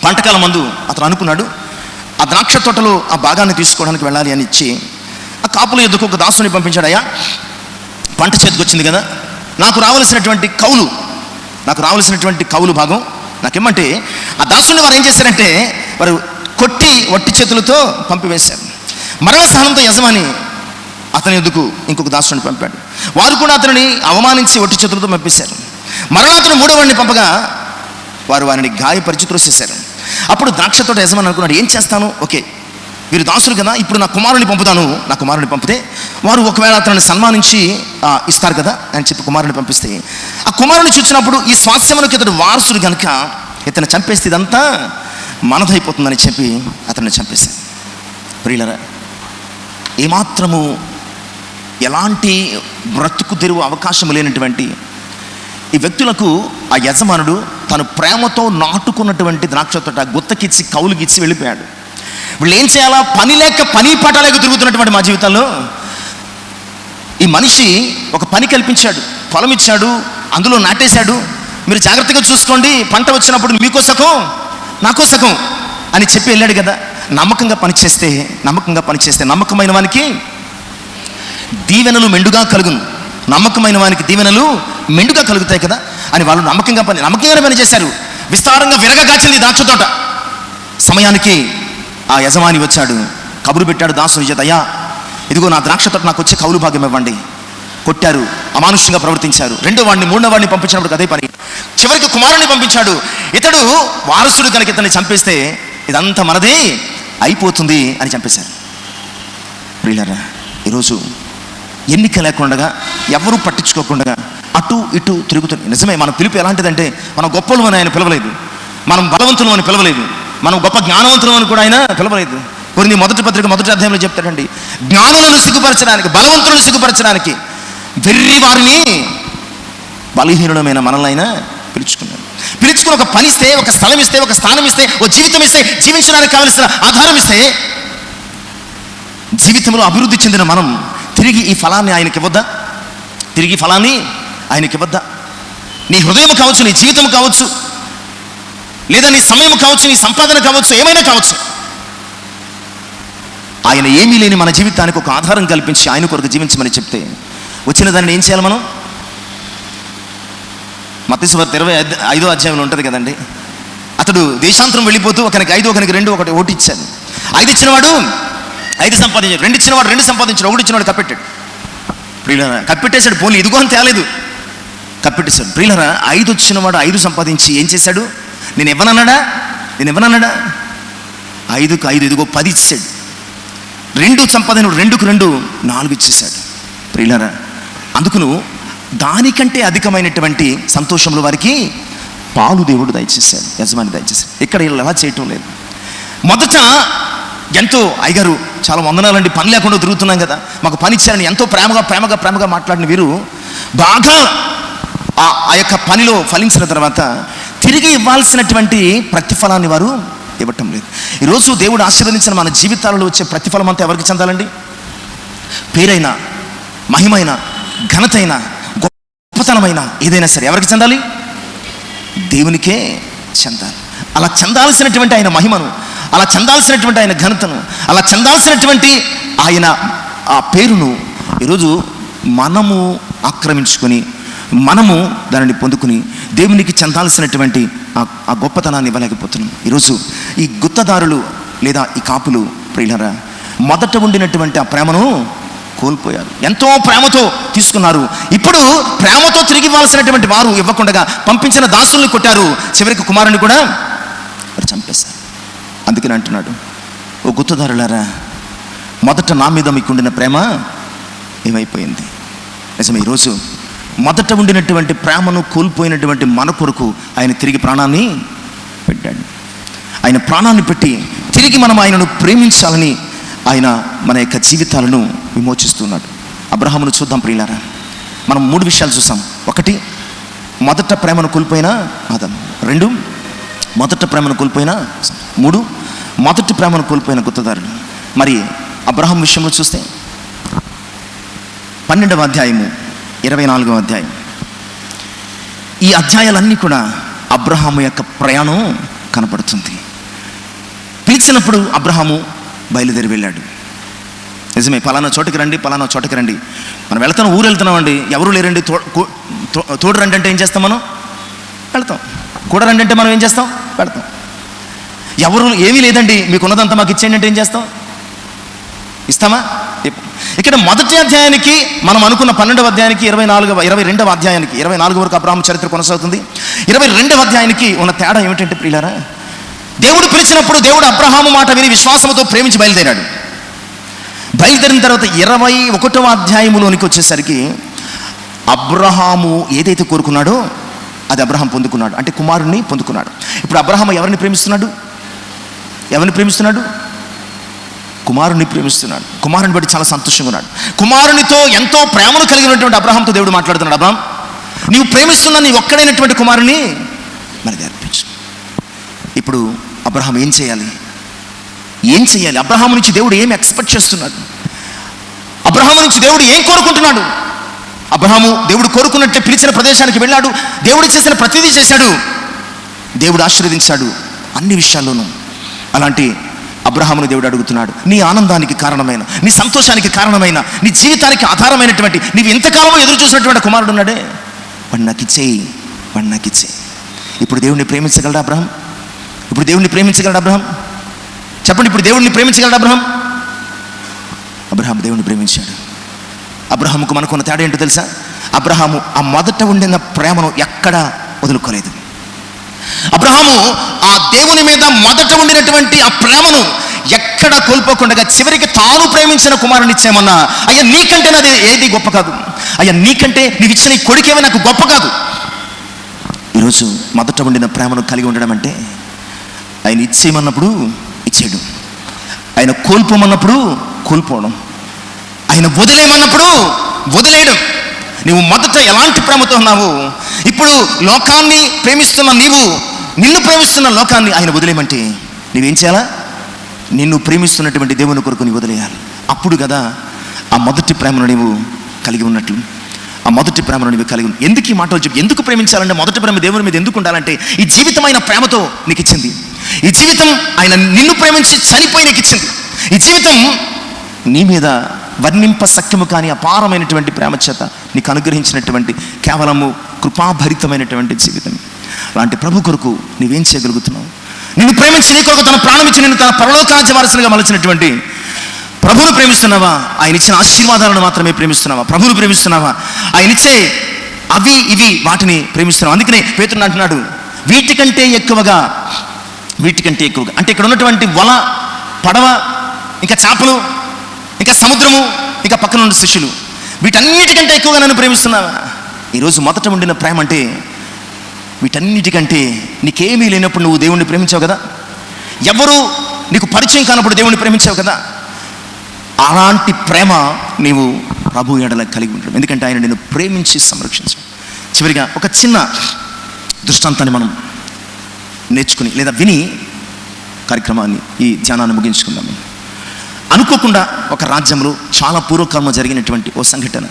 A: పంటకాలం మందు అతను అనుకున్నాడు ఆ ద్రాక్ష తోటలో ఆ భాగాన్ని తీసుకోవడానికి వెళ్ళాలి అని ఇచ్చి ఆ కాపుల ఎద్దుకు ఒక దాసుని పంపించాడు. అయ్యా, పంట చేతికి వచ్చింది కదా, నాకు రావాల్సినటువంటి కౌలు భాగం నాకేమంటే, ఆ దాసుని వారు ఏం చేశారంటే వారు కొట్టి వట్టి చేతులతో పంపివేశారు. మరణ సహనంతో యజమాని అతని ఎద్దుకు ఇంకొక దాసుని పంపాడు. వారు కూడా అతనిని అవమానించి వట్టి చేతులతో పంపేశారు. మరణాతను 3వ వాడిని పంపగా వారు వారిని గాయపరిచి త్రోసేశారు. అప్పుడు ద్రాక్ష తోట యజమాని అనుకున్నాడు, ఏం చేస్తాను, ఓకే వీరు దాసులు కదా, ఇప్పుడు నా కుమారుని పంపుతాను. నా కుమారుని పంపితే వారు ఒకవేళ అతన్ని సన్మానించి ఇస్తారు కదా అని చెప్పి కుమారుని పంపిస్తే, ఆ కుమారుని చూసినప్పుడు ఈ స్వాస్థ్యములకు ఇతడు వారసుడు కనుక ఇతను చంపేస్తే ఇదంతా మనదైపోతుందని చెప్పి అతన్ని చంపేశాను. ప్రియులరా, ఏమాత్రము ఎలాంటి బ్రతుకు తెరువు అవకాశం లేనటువంటి ఈ వ్యక్తులకు ఆ యజమానుడు తను ప్రేమతో నాటుకున్నటువంటి ద్రాక్ష తోట గుత్తకిచ్చి కౌలుకిచ్చి వెళ్ళిపోయాడు. వీళ్ళు ఏం చేయాలా, పని లేక పని పాటలేక తిరుగుతున్నటువంటి మా జీవితంలో ఈ మనిషి ఒక పని కల్పించాడు, పొలం ఇచ్చాడు, అందులో నాటేశాడు. మీరు జాగ్రత్తగా చూసుకోండి, పంట వచ్చినప్పుడు మీకో సగం నాకో సగం అని చెప్పి వెళ్ళాడు కదా. నమ్మకంగా పనిచేస్తే నమ్మకమైన వానికి దీవెనలు మెండుగా కలుగును, నమ్మకమైన వానికి దీవెనలు మెండుగా కలుగుతాయి కదా అని వాళ్ళు నమ్మకంగానే పనిచేశారు. విస్తారంగా విరగగాచింది ద్రాక్ష తోట. సమయానికి ఆ యజమాని వచ్చాడు, కబురు పెట్టాడు దాసుని చేత, అయ్యా ఇదిగో నా ద్రాక్ష తోట నాకు వచ్చే కౌలు భాగ్యం ఇవ్వండి. కొట్టారు, అమానుష్యంగా ప్రవర్తించారు. రెండో వాడిని మూడో వాడిని పంపించినప్పుడు అదే పని. చివరికి కుమారుని పంపించాడు. ఇతడు వారసుడు కనుక ఇతన్ని చంపేస్తే ఇదంతా మనదే అయిపోతుంది అని చంపేశారు. ప్రియులారా, ఈరోజు ఎన్నిక లేకుండా ఎవరూ పట్టించుకోకుండా అటు ఇటు తిరుగుతుంది. నిజమే, మన పిలుపు ఎలాంటిదంటే మనం గొప్పలు అని ఆయన పిలవలేదు, మనం బలవంతులు అని పిలవలేదు, మనం గొప్ప జ్ఞానవంతులు అని కూడా ఆయన పిలవలేదు. కొన్ని మొదటి పత్రిక మొదటి అధ్యాయంలో చెప్తాడండి, జ్ఞానులను సిగ్గుపరచడానికి, బలవంతులను సిగ్గుపరచడానికి వెర్రి వారిని బలహీనులమైన మనల్ని ఆయన పిలుచుకుని ఒక పని ఇస్తే, ఒక స్థలం ఇస్తే, ఒక స్థానం ఇస్తే, ఒక జీవితం ఇస్తే, జీవించడానికి కావలసిన ఆధారం ఇస్తే, జీవితంలో అభివృద్ధి చెందిన మనం తిరిగి ఈ ఫలాన్ని ఆయనకి ఇవ్వద్దా? నీ హృదయం కావచ్చు, నీ జీవితం కావచ్చు, లేదా నీ సమయం కావచ్చు, నీ సంపాదన కావచ్చు, ఏమైనా కావచ్చు, ఆయన ఏమీ లేని మన జీవితానికి ఒక ఆధారం కల్పించి ఆయన కొరకు జీవించమని చెప్తే వచ్చిన దాన్ని ఏం చేయాలి మనం? మత్తయి సువార్త 25వ అధ్యాయంలో ఉంటుంది కదండి. అతడు దేశాంతరం వెళ్ళిపోతూ ఒకరికి 5, ఒకరికి 2, ఒకటి ఇచ్చాడు. 5 ఇచ్చినవాడు 5 సంపాదించాడు, 2 ఇచ్చినవాడు 2 సంపాదించాడు, 1 ఇచ్చినవాడు కప్పెట్టాడు. ప్రియులరా, కప్పెట్టేశాడు. పోనీ ఇదిగో అని తేలేదు, కప్పెట్టేశాడు. ప్రియులరా, 5 వచ్చినవాడు 5 సంపాదించి ఏం చేశాడు? నేను ఇవ్వనన్నాడా? 5కు 5 ఇదిగో 10 ఇచ్చాడు. 2 సంపాదన 2కు 2 4 ఇచ్చేశాడు. ప్రియులరా, అందుకును దానికంటే అధికమైనటువంటి సంతోషంలో వారికి పాలు దేవుడు దయచేశాడు, యజమాని దయచేశాడు. ఇక్కడ వీళ్ళు అలా చేయటం లేదు. మొదట ఎంతో అయ్యగారు చాలా వందనాలండి, పని లేకుండా తిరుగుతున్నాం కదా, మాకు పని ఇచ్చారని ఎంతో ప్రేమగా మాట్లాడిన వీరు బాగా ఆ యొక్క పనిలో ఫలించిన తర్వాత తిరిగి ఇవ్వాల్సినటువంటి ప్రతిఫలాన్ని వారు ఇవ్వటం లేదు. ఈరోజు దేవుడు ఆశీర్వదించిన మన జీవితాలలో వచ్చే ప్రతిఫలం అంతా ఎవరికి చెందాలండి? పేరైనా, మహిమైన, ఘనతైన, గొప్పతనమైన ఏదైనా సరే ఎవరికి చెందాలి? దేవునికే చెందాలి. అలా చెందాల్సినటువంటి ఆయన మహిమను, అలా చెందాల్సినటువంటి ఆయన ఘనతను, అలా చెందాల్సినటువంటి ఆయన ఆ పేరును ఈరోజు మనము ఆక్రమించుకొని, మనము దానిని పొందుకుని దేవునికి చెందాల్సినటువంటి ఆ గొప్పతనాన్ని ఇవ్వలేకపోతున్నాం. ఈరోజు ఈ గుత్తదారులు లేదా ఈ కాపులు, ప్రియులారా, మొదట ఉండినటువంటి ఆ ప్రేమను కోల్పోయారు. ఎంతో ప్రేమతో తీసుకున్నారు. ఇప్పుడు ప్రేమతో తిరిగి ఇవ్వాల్సినటువంటి వారు ఇవ్వకుండా పంపించిన దాసుల్ని కొట్టారు. చివరికి కుమారుని కూడా మరి చంపేశారు. అందుకని అంటున్నాడు, ఓ గుత్తదారులారా, మొదట నా మీద మీకుండిన ప్రేమ ఏమైపోయింది? నిజమే, ఈరోజు మొదట ఉండినటువంటి ప్రేమను కోల్పోయినటువంటి మన కొరకు ఆయన తిరిగి ప్రాణాన్ని పెట్టాడు. ఆయన ప్రాణాన్ని పెట్టి తిరిగి మనం ఆయనను ప్రేమించాలని ఆయన మన యొక్క జీవితాలను విమోచిస్తున్నాడు. అబ్రహామును చూద్దాం ప్రియులారా. మనం 3 విషయాలు చూసాం. 1, మొదట ప్రేమను కోల్పోయిన ఆదాము. 2, మొదట ప్రేమను కోల్పోయిన. 3, మొదటి ప్రేమను కోల్పోయిన గుత్తదారులు. మరి అబ్రహాం విషయంలో చూస్తే 12వ అధ్యాయము 24వ అధ్యాయం, ఈ అధ్యాయాలన్నీ కూడా అబ్రహాము యొక్క ప్రయాణం కనపడుతుంది. పిలిచినప్పుడు అబ్రహాము బయలుదేరి వెళ్ళాడు. నిజమే, పలానా చోటుకి రండి, పలానా చోటుకి రండి. మనం ఊరు వెళ్తున్నామండి, ఎవరు లేరండి, తోడు రండి అంటే ఏం చేస్తాం? మనం వెళ్తాం. కూడా రండి అంటే మనం ఏం చేస్తాం? పెడతాం. ఎవరు ఏమీ లేదండి, మీకున్నదంతా మాకు ఇచ్చేయండి అంటే ఏం చేస్తాం? ఇస్తామా? ఇక్కడ మొదటి అధ్యాయానికి మనం అనుకున్న 12వ అధ్యాయానికి 22వ అధ్యాయానికి 24 వరకు అబ్రహాము చరిత్ర కొనసాగుతుంది. 22వ అధ్యాయానికి ఉన్న తేడా ఏమిటంటే ప్రియులారా, దేవుడు పిలిచినప్పుడు దేవుడు అబ్రహాము మాట విని విశ్వాసముతో ప్రేమించి బయలుదేరాడు. బయలుదేరిన తర్వాత 21వ అధ్యాయములోనికి వచ్చేసరికి అబ్రహాము ఏదైతే కోరుకున్నాడో అది అబ్రహాం పొందుకున్నాడు. అంటే కుమారుణ్ణి పొందుకున్నాడు. ఇప్పుడు అబ్రహాము ఎవరిని ప్రేమిస్తున్నాడు? కుమారుని ప్రేమిస్తున్నాడు. కుమారుని బట్టి చాలా సంతోషంగా ఉన్నాడు. కుమారునితో ఎంతో ప్రేమను కలిగినటువంటి అబ్రహాంతో దేవుడు మాట్లాడుతున్నాడు. అబ్రహాం, నీవు ప్రేమిస్తున్న నీ ఒక్కడైనటువంటి కుమారుని మనకి అర్పించు. ఇప్పుడు అబ్రహాం ఏం చేయాలి? అబ్రహాము నుంచి దేవుడు ఏం ఎక్స్పెక్ట్ చేస్తున్నాడు? అబ్రహాము నుంచి దేవుడు ఏం కోరుకుంటున్నాడు? అబ్రహాము దేవుడు కోరుకున్నట్టే పిలిచిన ప్రదేశానికి వెళ్ళాడు. దేవుడు చేసిన ప్రతిదీ చేశాడు. దేవుడు ఆశీర్వదించాడు అన్ని విషయాల్లోనూ. అలాంటి అబ్రహామును దేవుడు అడుగుతున్నాడు, నీ ఆనందానికి కారణమైన, నీ సంతోషానికి కారణమైన, నీ జీవితానికి ఆధారమైనటువంటి, నీవు ఎంతకాలమో ఎదురు చూసినటువంటి కుమారుడు ఉన్నాడే, వాడిని నాకు ఇచ్చేయి. ఇప్పుడు దేవుడిని ప్రేమించగలడా అబ్రహాం? చెప్పండి, ఇప్పుడు దేవుడిని ప్రేమించగలడా అబ్రహాం? దేవుడిని ప్రేమించాడు. అబ్రహాముకు మనకున్న తేడా ఏంటో తెలుసా? అబ్రహాము ఆ మొదట ఉండిన ప్రేమను ఎక్కడా వదులుకోలేదు. అబ్రహాము ఆ దేవుని మీద మొదట ఉండినటువంటి ఆ ప్రేమను ఎక్కడ కోల్పోకుండా చివరికి తాను ప్రేమించిన కుమారుని ఇచ్చేమన్నా, అయ్యా నీకంటే నాది ఏది గొప్ప కాదు, అయ్యా నీకంటే నీవు ఇచ్చిన ఈ కొడుకేమో నాకు గొప్ప కాదు. ఈరోజు మొదట ఉండిన ప్రేమను కలిగి ఉండడం అంటే ఆయన ఇచ్చేయమన్నప్పుడు ఇచ్చేయడం, ఆయన కోల్పోమన్నప్పుడు కోల్పోవడం, ఆయన వదిలేయమన్నప్పుడు వదిలేయడం. నీవు మొదట ఎలాంటి ప్రేమతో ఉన్నావు, ఇప్పుడు లోకాన్ని ప్రేమిస్తున్న నీవు, నిన్ను ప్రేమిస్తున్న లోకాన్ని ఆయన వదిలేయమంటే నీవేం చేయాలా? నిన్ను ప్రేమిస్తున్నటువంటి దేవుని కొరకు నీవు వదిలేయాలి. అప్పుడు కదా ఆ మొదటి ప్రేమను నీవు కలిగి ఉన్నట్లు. ఎందుకు ఈ మాటలు చెప్పి, ఎందుకు ప్రేమించాలంటే, మొదటి ప్రేమ దేవుని మీద ఎందుకు ఉండాలంటే, ఈ జీవితమైన ప్రేమతో నీకు ఇచ్చింది. ఈ జీవితం ఆయన నిన్ను ప్రేమించి చనిపోయి నీకు ఇచ్చింది. ఈ జీవితం నీ మీద వర్ణింప సఖ్యము కానీ అపారమైనటువంటి ప్రేమ చేత నీకు అనుగ్రహించినటువంటి కేవలము కృపాభరితమైనటువంటి జీవితం. అలాంటి ప్రభు కొరకు నీవేం చేయగలుగుతున్నావు? నిన్ను ప్రేమించి నీ కొరకు తన ప్రాణం ఇచ్చి నిన్ను తన పరలోకాంచ వారసునిగా మలచినటువంటి ప్రభువును ప్రేమిస్తున్నావా? ఆయన ఇచ్చిన ఆశీర్వాదాలను మాత్రమే ప్రేమిస్తున్నావా? ప్రభువును ప్రేమిస్తున్నావా? ఆయన ఇచ్చే అవి ఇవి వాటిని ప్రేమిస్తున్నావా? అందుకనే పేతురు అంటున్నాడు, వీటికంటే ఎక్కువగా అంటే ఇక్కడ ఉన్నటువంటి వల, పడవ, ఇంకా చేపలు, ఇంకా సముద్రము, ఇంకా పక్కన ఉన్న శిష్యులు, వీటన్నిటికంటే ఎక్కువగా నన్ను ప్రేమిస్తున్నావా? ఈరోజు మొదట ఉండిన ప్రేమ అంటే వీటన్నిటికంటే నీకేమీ లేనప్పుడు నువ్వు దేవుణ్ణి ప్రేమించావు కదా, ఎవరు నీకు పరిచయం కానప్పుడు దేవుణ్ణి ప్రేమించావు కదా, అలాంటి ప్రేమ నీవు ప్రభు ఎడల కలిగి ఉండడం. ఎందుకంటే ఆయన నిన్ను ప్రేమించి సంరక్షించాడు. చివరిగా ఒక చిన్న దృష్టాంతాన్ని మనం నేర్చుకుని లేదా విని కార్యక్రమాన్ని, ఈ ధ్యానాన్ని ముగించుకుందాము. అనుకోకుండా ఒక రాజ్యంలో చాలా పూర్వకాలంలో జరిగినటువంటి ఓ సంఘటన.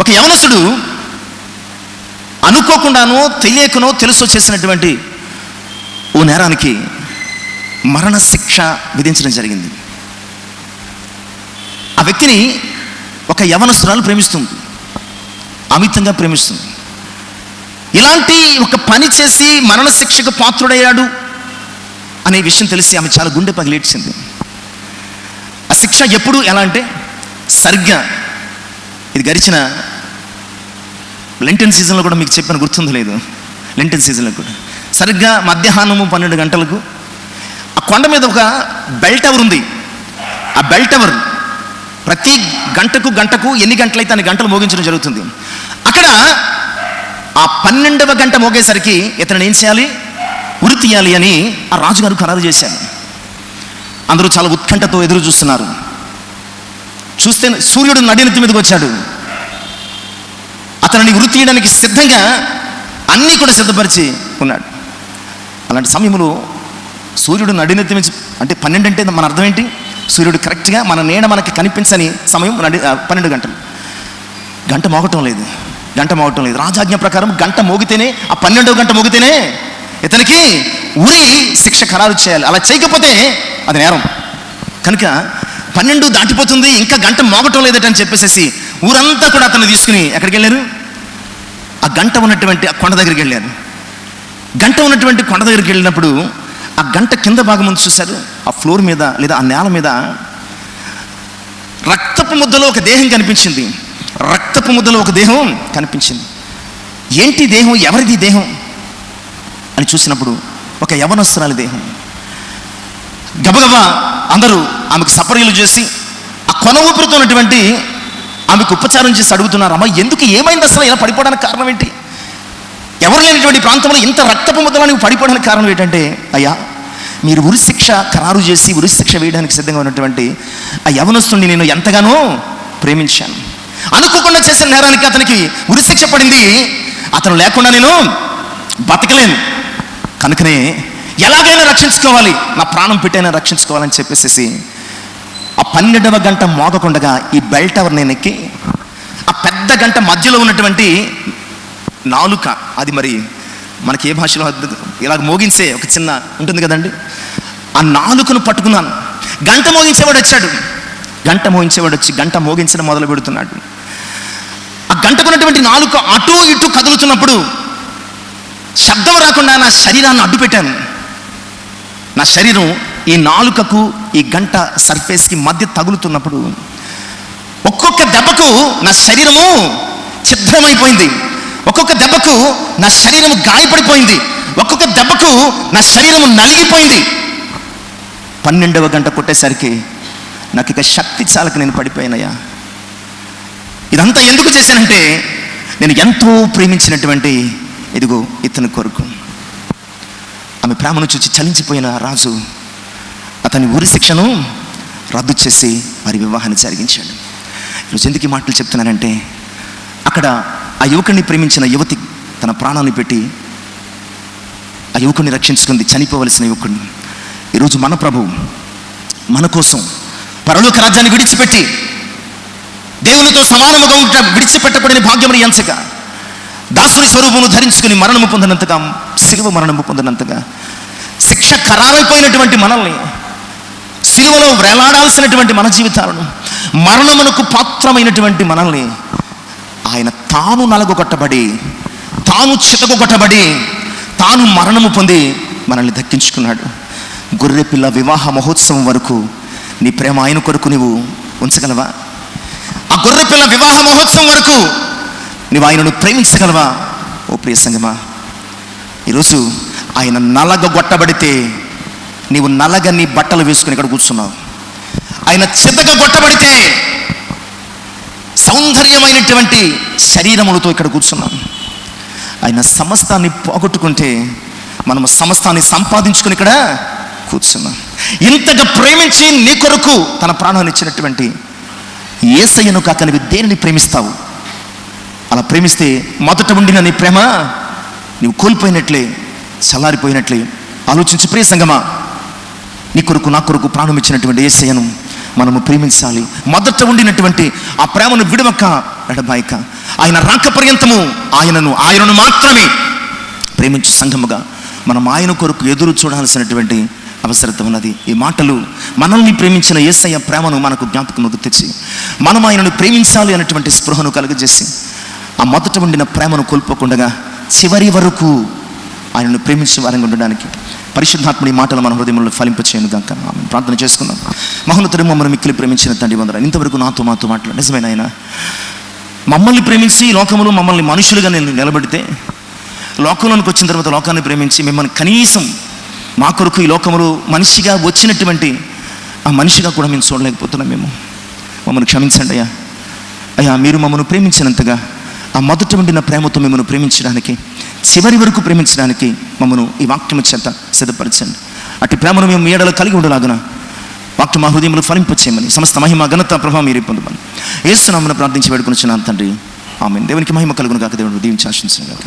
A: ఒక యవనస్తుడు అనుకోకుండానో తెలియకనో తెలుసో చేసినటువంటి ఓ నేరానికి మరణశిక్ష విధించడం జరిగింది. ఆ వ్యక్తిని ఒక యవనస్తురాలు ప్రేమిస్తుంది, అమితంగా ప్రేమిస్తుంది. ఇలాంటి ఒక పని చేసి మరణశిక్షకు పాత్రుడయ్యాడు అనే విషయం తెలిసి ఆమె చాలా గుండె పగిలేడ్చింది. ఆ శిక్ష ఎప్పుడు, ఎలా అంటే సరిగ్గా ఇది గడిచిన లెంటన్ సీజన్లో కూడా మీకు చెప్పాను, గుర్తుందో లేదు, లెంటన్ సీజన్లో కూడా సరిగ్గా మధ్యాహ్నము 12 గంటలకు ఆ కొండ మీద ఒక బెల్ టవర్ ఉంది. ఆ బెల్ టవర్ ప్రతి గంటకు ఎన్ని గంటలైతే అన్ని గంటలు మోగించడం జరుగుతుంది. అక్కడ ఆ 12వ గంట మోగేసరికి ఇతను ఏం చేయాలి, ఉరి తీయాలి అని ఆ రాజుగారు ఖరారు చేశారు. అందరూ చాలా ఉత్కంఠతో ఎదురు చూస్తున్నారు. చూస్తే సూర్యుడు నడినెత్తి మీదకి వచ్చాడు. అతనిని ఉరి తీయడానికి సిద్ధంగా అన్నీ కూడా సిద్ధపరిచి ఉన్నాడు. అలాంటి సమయంలో సూర్యుడు నడినెత్తి మీద, అంటే 12 అంటే మన అర్థం ఏంటి? సూర్యుడు కరెక్ట్గా మన నీడ మనకి కనిపించని సమయం 12 గంటలు. గంట మోగటం లేదు. రాజాజ్ఞ ప్రకారం గంట మోగితేనే, ఆ 12వ గంట మోగితేనే ఇతనికి ఉరి శిక్ష ఖరారు చేయాలి. అలా చేయకపోతే అది నేరం. కనుక 12 దాటిపోతుంది, ఇంకా గంట మోగటం లేదటని చెప్పేసి ఊరంతా కూడా అతన్ని తీసుకుని ఎక్కడికి వెళ్ళారు? ఆ గంట ఉన్నటువంటి ఆ కొండ దగ్గరికి వెళ్ళారు. గంట ఉన్నటువంటి కొండ దగ్గరికి వెళ్ళినప్పుడు ఆ గంట కింద భాగం ముందు చూశారు. ఆ ఫ్లోర్ మీద లేదా ఆ నేల మీద రక్తపు ముద్దలో ఒక దేహం కనిపించింది. ఏంటి దేహం? ఎవరిది దేహం అని చూసినప్పుడు ఒక యవనస్తురాలి దేహం. గబగబా అందరూ ఆమెకు సపర్యలు చేసి ఆ కొన ఊపిరితో ఉన్నటువంటి ఆమెకు ఉపచారం చేసి అడుగుతున్నారు, అమ్మ ఎందుకు, ఏమైంది అసలు, ఇలా పడిపోవడానికి కారణం ఏంటి? ఎవరు లేనటువంటి ప్రాంతంలో ఇంత రక్తపు ముద్దలో నీవు పడిపోవడానికి కారణం ఏంటంటే, అయ్యా మీరు ఉరిశిక్ష ఖరారు చేసి ఉరిశిక్ష వేయడానికి సిద్ధంగా ఉన్నటువంటి ఆ యవనస్తుని నేను ఎంతగానో ప్రేమించాను. అనుకోకుండా చేసిన నేరానికి అతనికి ఉరిశిక్ష పడింది. అతను లేకుండా నేను బతకలేను, కనుకనే ఎలాగైనా రక్షించుకోవాలి, నా ప్రాణం పెట్టైనా రక్షించుకోవాలని చెప్పేసి ఆ 12వ గంట మోగకుండగా ఈ బెల్ టవర్ నేను ఎక్కి ఆ పెద్ద గంట మధ్యలో ఉన్నటువంటి నాలుక, అది మరి మనకి ఏ భాషలో ఇలాగ మోగించే ఒక చిన్న ఉంటుంది కదండి, ఆ నాలుకను పట్టుకున్నాను. గంట మోగించేవాడు వచ్చాడు. గంట మోగించేవాడు వచ్చి గంట మోగించడం మొదలు పెడుతున్నాడు. ఆ గంటకున్నటువంటి నాలుక అటు ఇటు కదులుతున్నప్పుడు శబ్దం రాకుండా నా శరీరాన్ని అడ్డు పెట్టాను. నా శరీరం ఈ నాలుకకు ఈ గంట సర్ఫేస్కి మధ్య తగులుతున్నప్పుడు ఒక్కొక్క దెబ్బకు నా శరీరము ఛిద్రమైపోయింది. ఒక్కొక్క దెబ్బకు నా శరీరము గాయపడిపోయింది. ఒక్కొక్క దెబ్బకు నా శరీరము నలిగిపోయింది. 12వ గంట కొట్టేసరికి నాకు ఇక శక్తి చాలక నేను పడిపోయానయ్యా. ఇదంతా ఎందుకు చేశానంటే నేను ఎంతో ప్రేమించినటువంటి ఇదిగో ఇతని కొరకు. ఆమె ప్రేమను చూసి చలించిపోయిన రాజు అతని ఉరి శిక్షను రద్దు చేసి వారి వివాహాన్ని జరిగించాడు. ఈరోజు ఎందుకు ఈ మాటలు చెప్తున్నానంటే, అక్కడ ఆ యువకుడిని ప్రేమించిన యువతి తన ప్రాణాన్ని పెట్టి ఆ యువకుడిని రక్షించుకుంది, చనిపోవలసిన యువకుడిని. ఈరోజు మన ప్రభువు మన కోసం పరలోక రాజ్యాన్ని విడిచిపెట్టి దేవునితో సమానముగా విడిచిపెట్టబడిన భాగ్యమును ఎంచక దాసుని స్వరూపమును ధరించుకుని మరణము పొందినంతగా, సిలువ మరణము పొందినంతగా, శిక్ష ఖరారైపోయినటువంటి మనల్ని, సిలువలో వేలాడాల్సినటువంటి మన జీవితాలను, మరణమునకు పాత్రమైనటువంటి మనల్ని ఆయన తాను నలగొట్టబడి, తాను చితగొట్టబడి, తాను మరణము పొంది మనల్ని దక్కించుకున్నాడు. గొర్రెపిల్ల వివాహ మహోత్సవం వరకు నీ ప్రేమ ఆయన కొరకు నువ్వు ఉంచగలవా? ఆ గొర్రెపిల్ల వివాహ మహోత్సవం వరకు నువ్వు ఆయనను ప్రేమించగలవా? ఓ ప్రియ సంగమా, ఈరోజు ఆయన నలగొట్టబడితే నీవు నలగని బట్టలు వేసుకుని ఇక్కడ కూర్చున్నావు. ఆయన చితగొట్టబడితే సౌందర్యమైనటువంటి శరీరములతో ఇక్కడ కూర్చున్నాం. ఆయన సమస్తాన్ని పోగొట్టుకుంటే మనము సమస్తాన్ని సంపాదించుకుని ఇక్కడ కూర్చున్నాం. ఇంతగా ప్రేమించి నీ కొరకు తన ప్రాణాన్ని ఇచ్చినటువంటి యేసయ్యను కాక నువ్వు దేనిని ప్రేమిస్తావు? అలా ప్రేమిస్తే మొదట ఉండిన నీ ప్రేమ నువ్వు కోల్పోయినట్లే, చల్లారిపోయినట్లే. ఆలోచించి ప్రియ సంగమా, నీ కొరకు నా కొరకు ప్రాణం ఇచ్చినటువంటి యేసయ్యను మనము ప్రేమించాలి. మొదట ఉండినటువంటి ఆ ప్రేమను విడవక ఎడబాయక ఆయన రాక పర్యంతము ఆయనను మాత్రమే ప్రేమించు సంఘముగా మనం ఆయన కొరకు ఎదురు చూడాల్సినటువంటి అవసరత ఉన్నది. ఈ మాటలు మనల్ని ప్రేమించిన యేసయ్య ప్రేమను మనకు జ్ఞాపకముకు తెచ్చి మనం ఆయనను ప్రేమించాలి అనేటువంటి స్పృహను కలుగజేసి ఆ మొదట ఉండిన ప్రేమను కోల్పోకుండా చివరి వరకు ఆయనను ప్రేమించే వారంగా ఉండడానికి పరిశుద్ధాత్ముడి మాటలు మన హృదయంలో ఫలింపచేయను గాక. ప్రార్థన చేసుకుందాం. మహోన్నతుడు మమ్మల్ని మిక్కిలి ప్రేమించిన తండ్రి వందనాలు. ఇంతవరకు మాతో మాట్లాడు. నిజమైన ఆయన మమ్మల్ని ప్రేమించి ఈ లోకంలో మమ్మల్ని మనుషులుగా నేను నిలబెడితే, లోకంలోనికి వచ్చిన తర్వాత లోకాన్ని ప్రేమించి మిమ్మల్ని కనీసం మా కొరకు ఈ లోకంలో మనిషిగా వచ్చినటువంటి ఆ మనిషిగా కూడా మేము చూడలేకపోతున్నాం. మమ్మల్ని క్షమించండి అయ్యా. అయ్యా, మీరు మమ్మల్ని ప్రేమించినంతగా ఆ మొదట ఉండిన ప్రేమతో మిమ్మల్ని ప్రేమించడానికి, చివరి వరకు ప్రేమించడానికి మమ్మల్ని ఈ వాక్యము చేత సిద్ధపరచండి. అటు ప్రేమను మేము ఏడలో కలిగి ఉండలాగున వాక్యం మా హృదయంలో ఫలింపచేయమని, సమస్త మహిమ ఘనత ప్రభావం మీరే పొందమని యేసు నామమున ప్రార్థించి వేడుకొనుచున్నాను తండ్రి. ఆమేన్. దేవునికి మహిమ కలుగును గాక. దేవుడు దీవించి ఆశీర్వదించును గాక.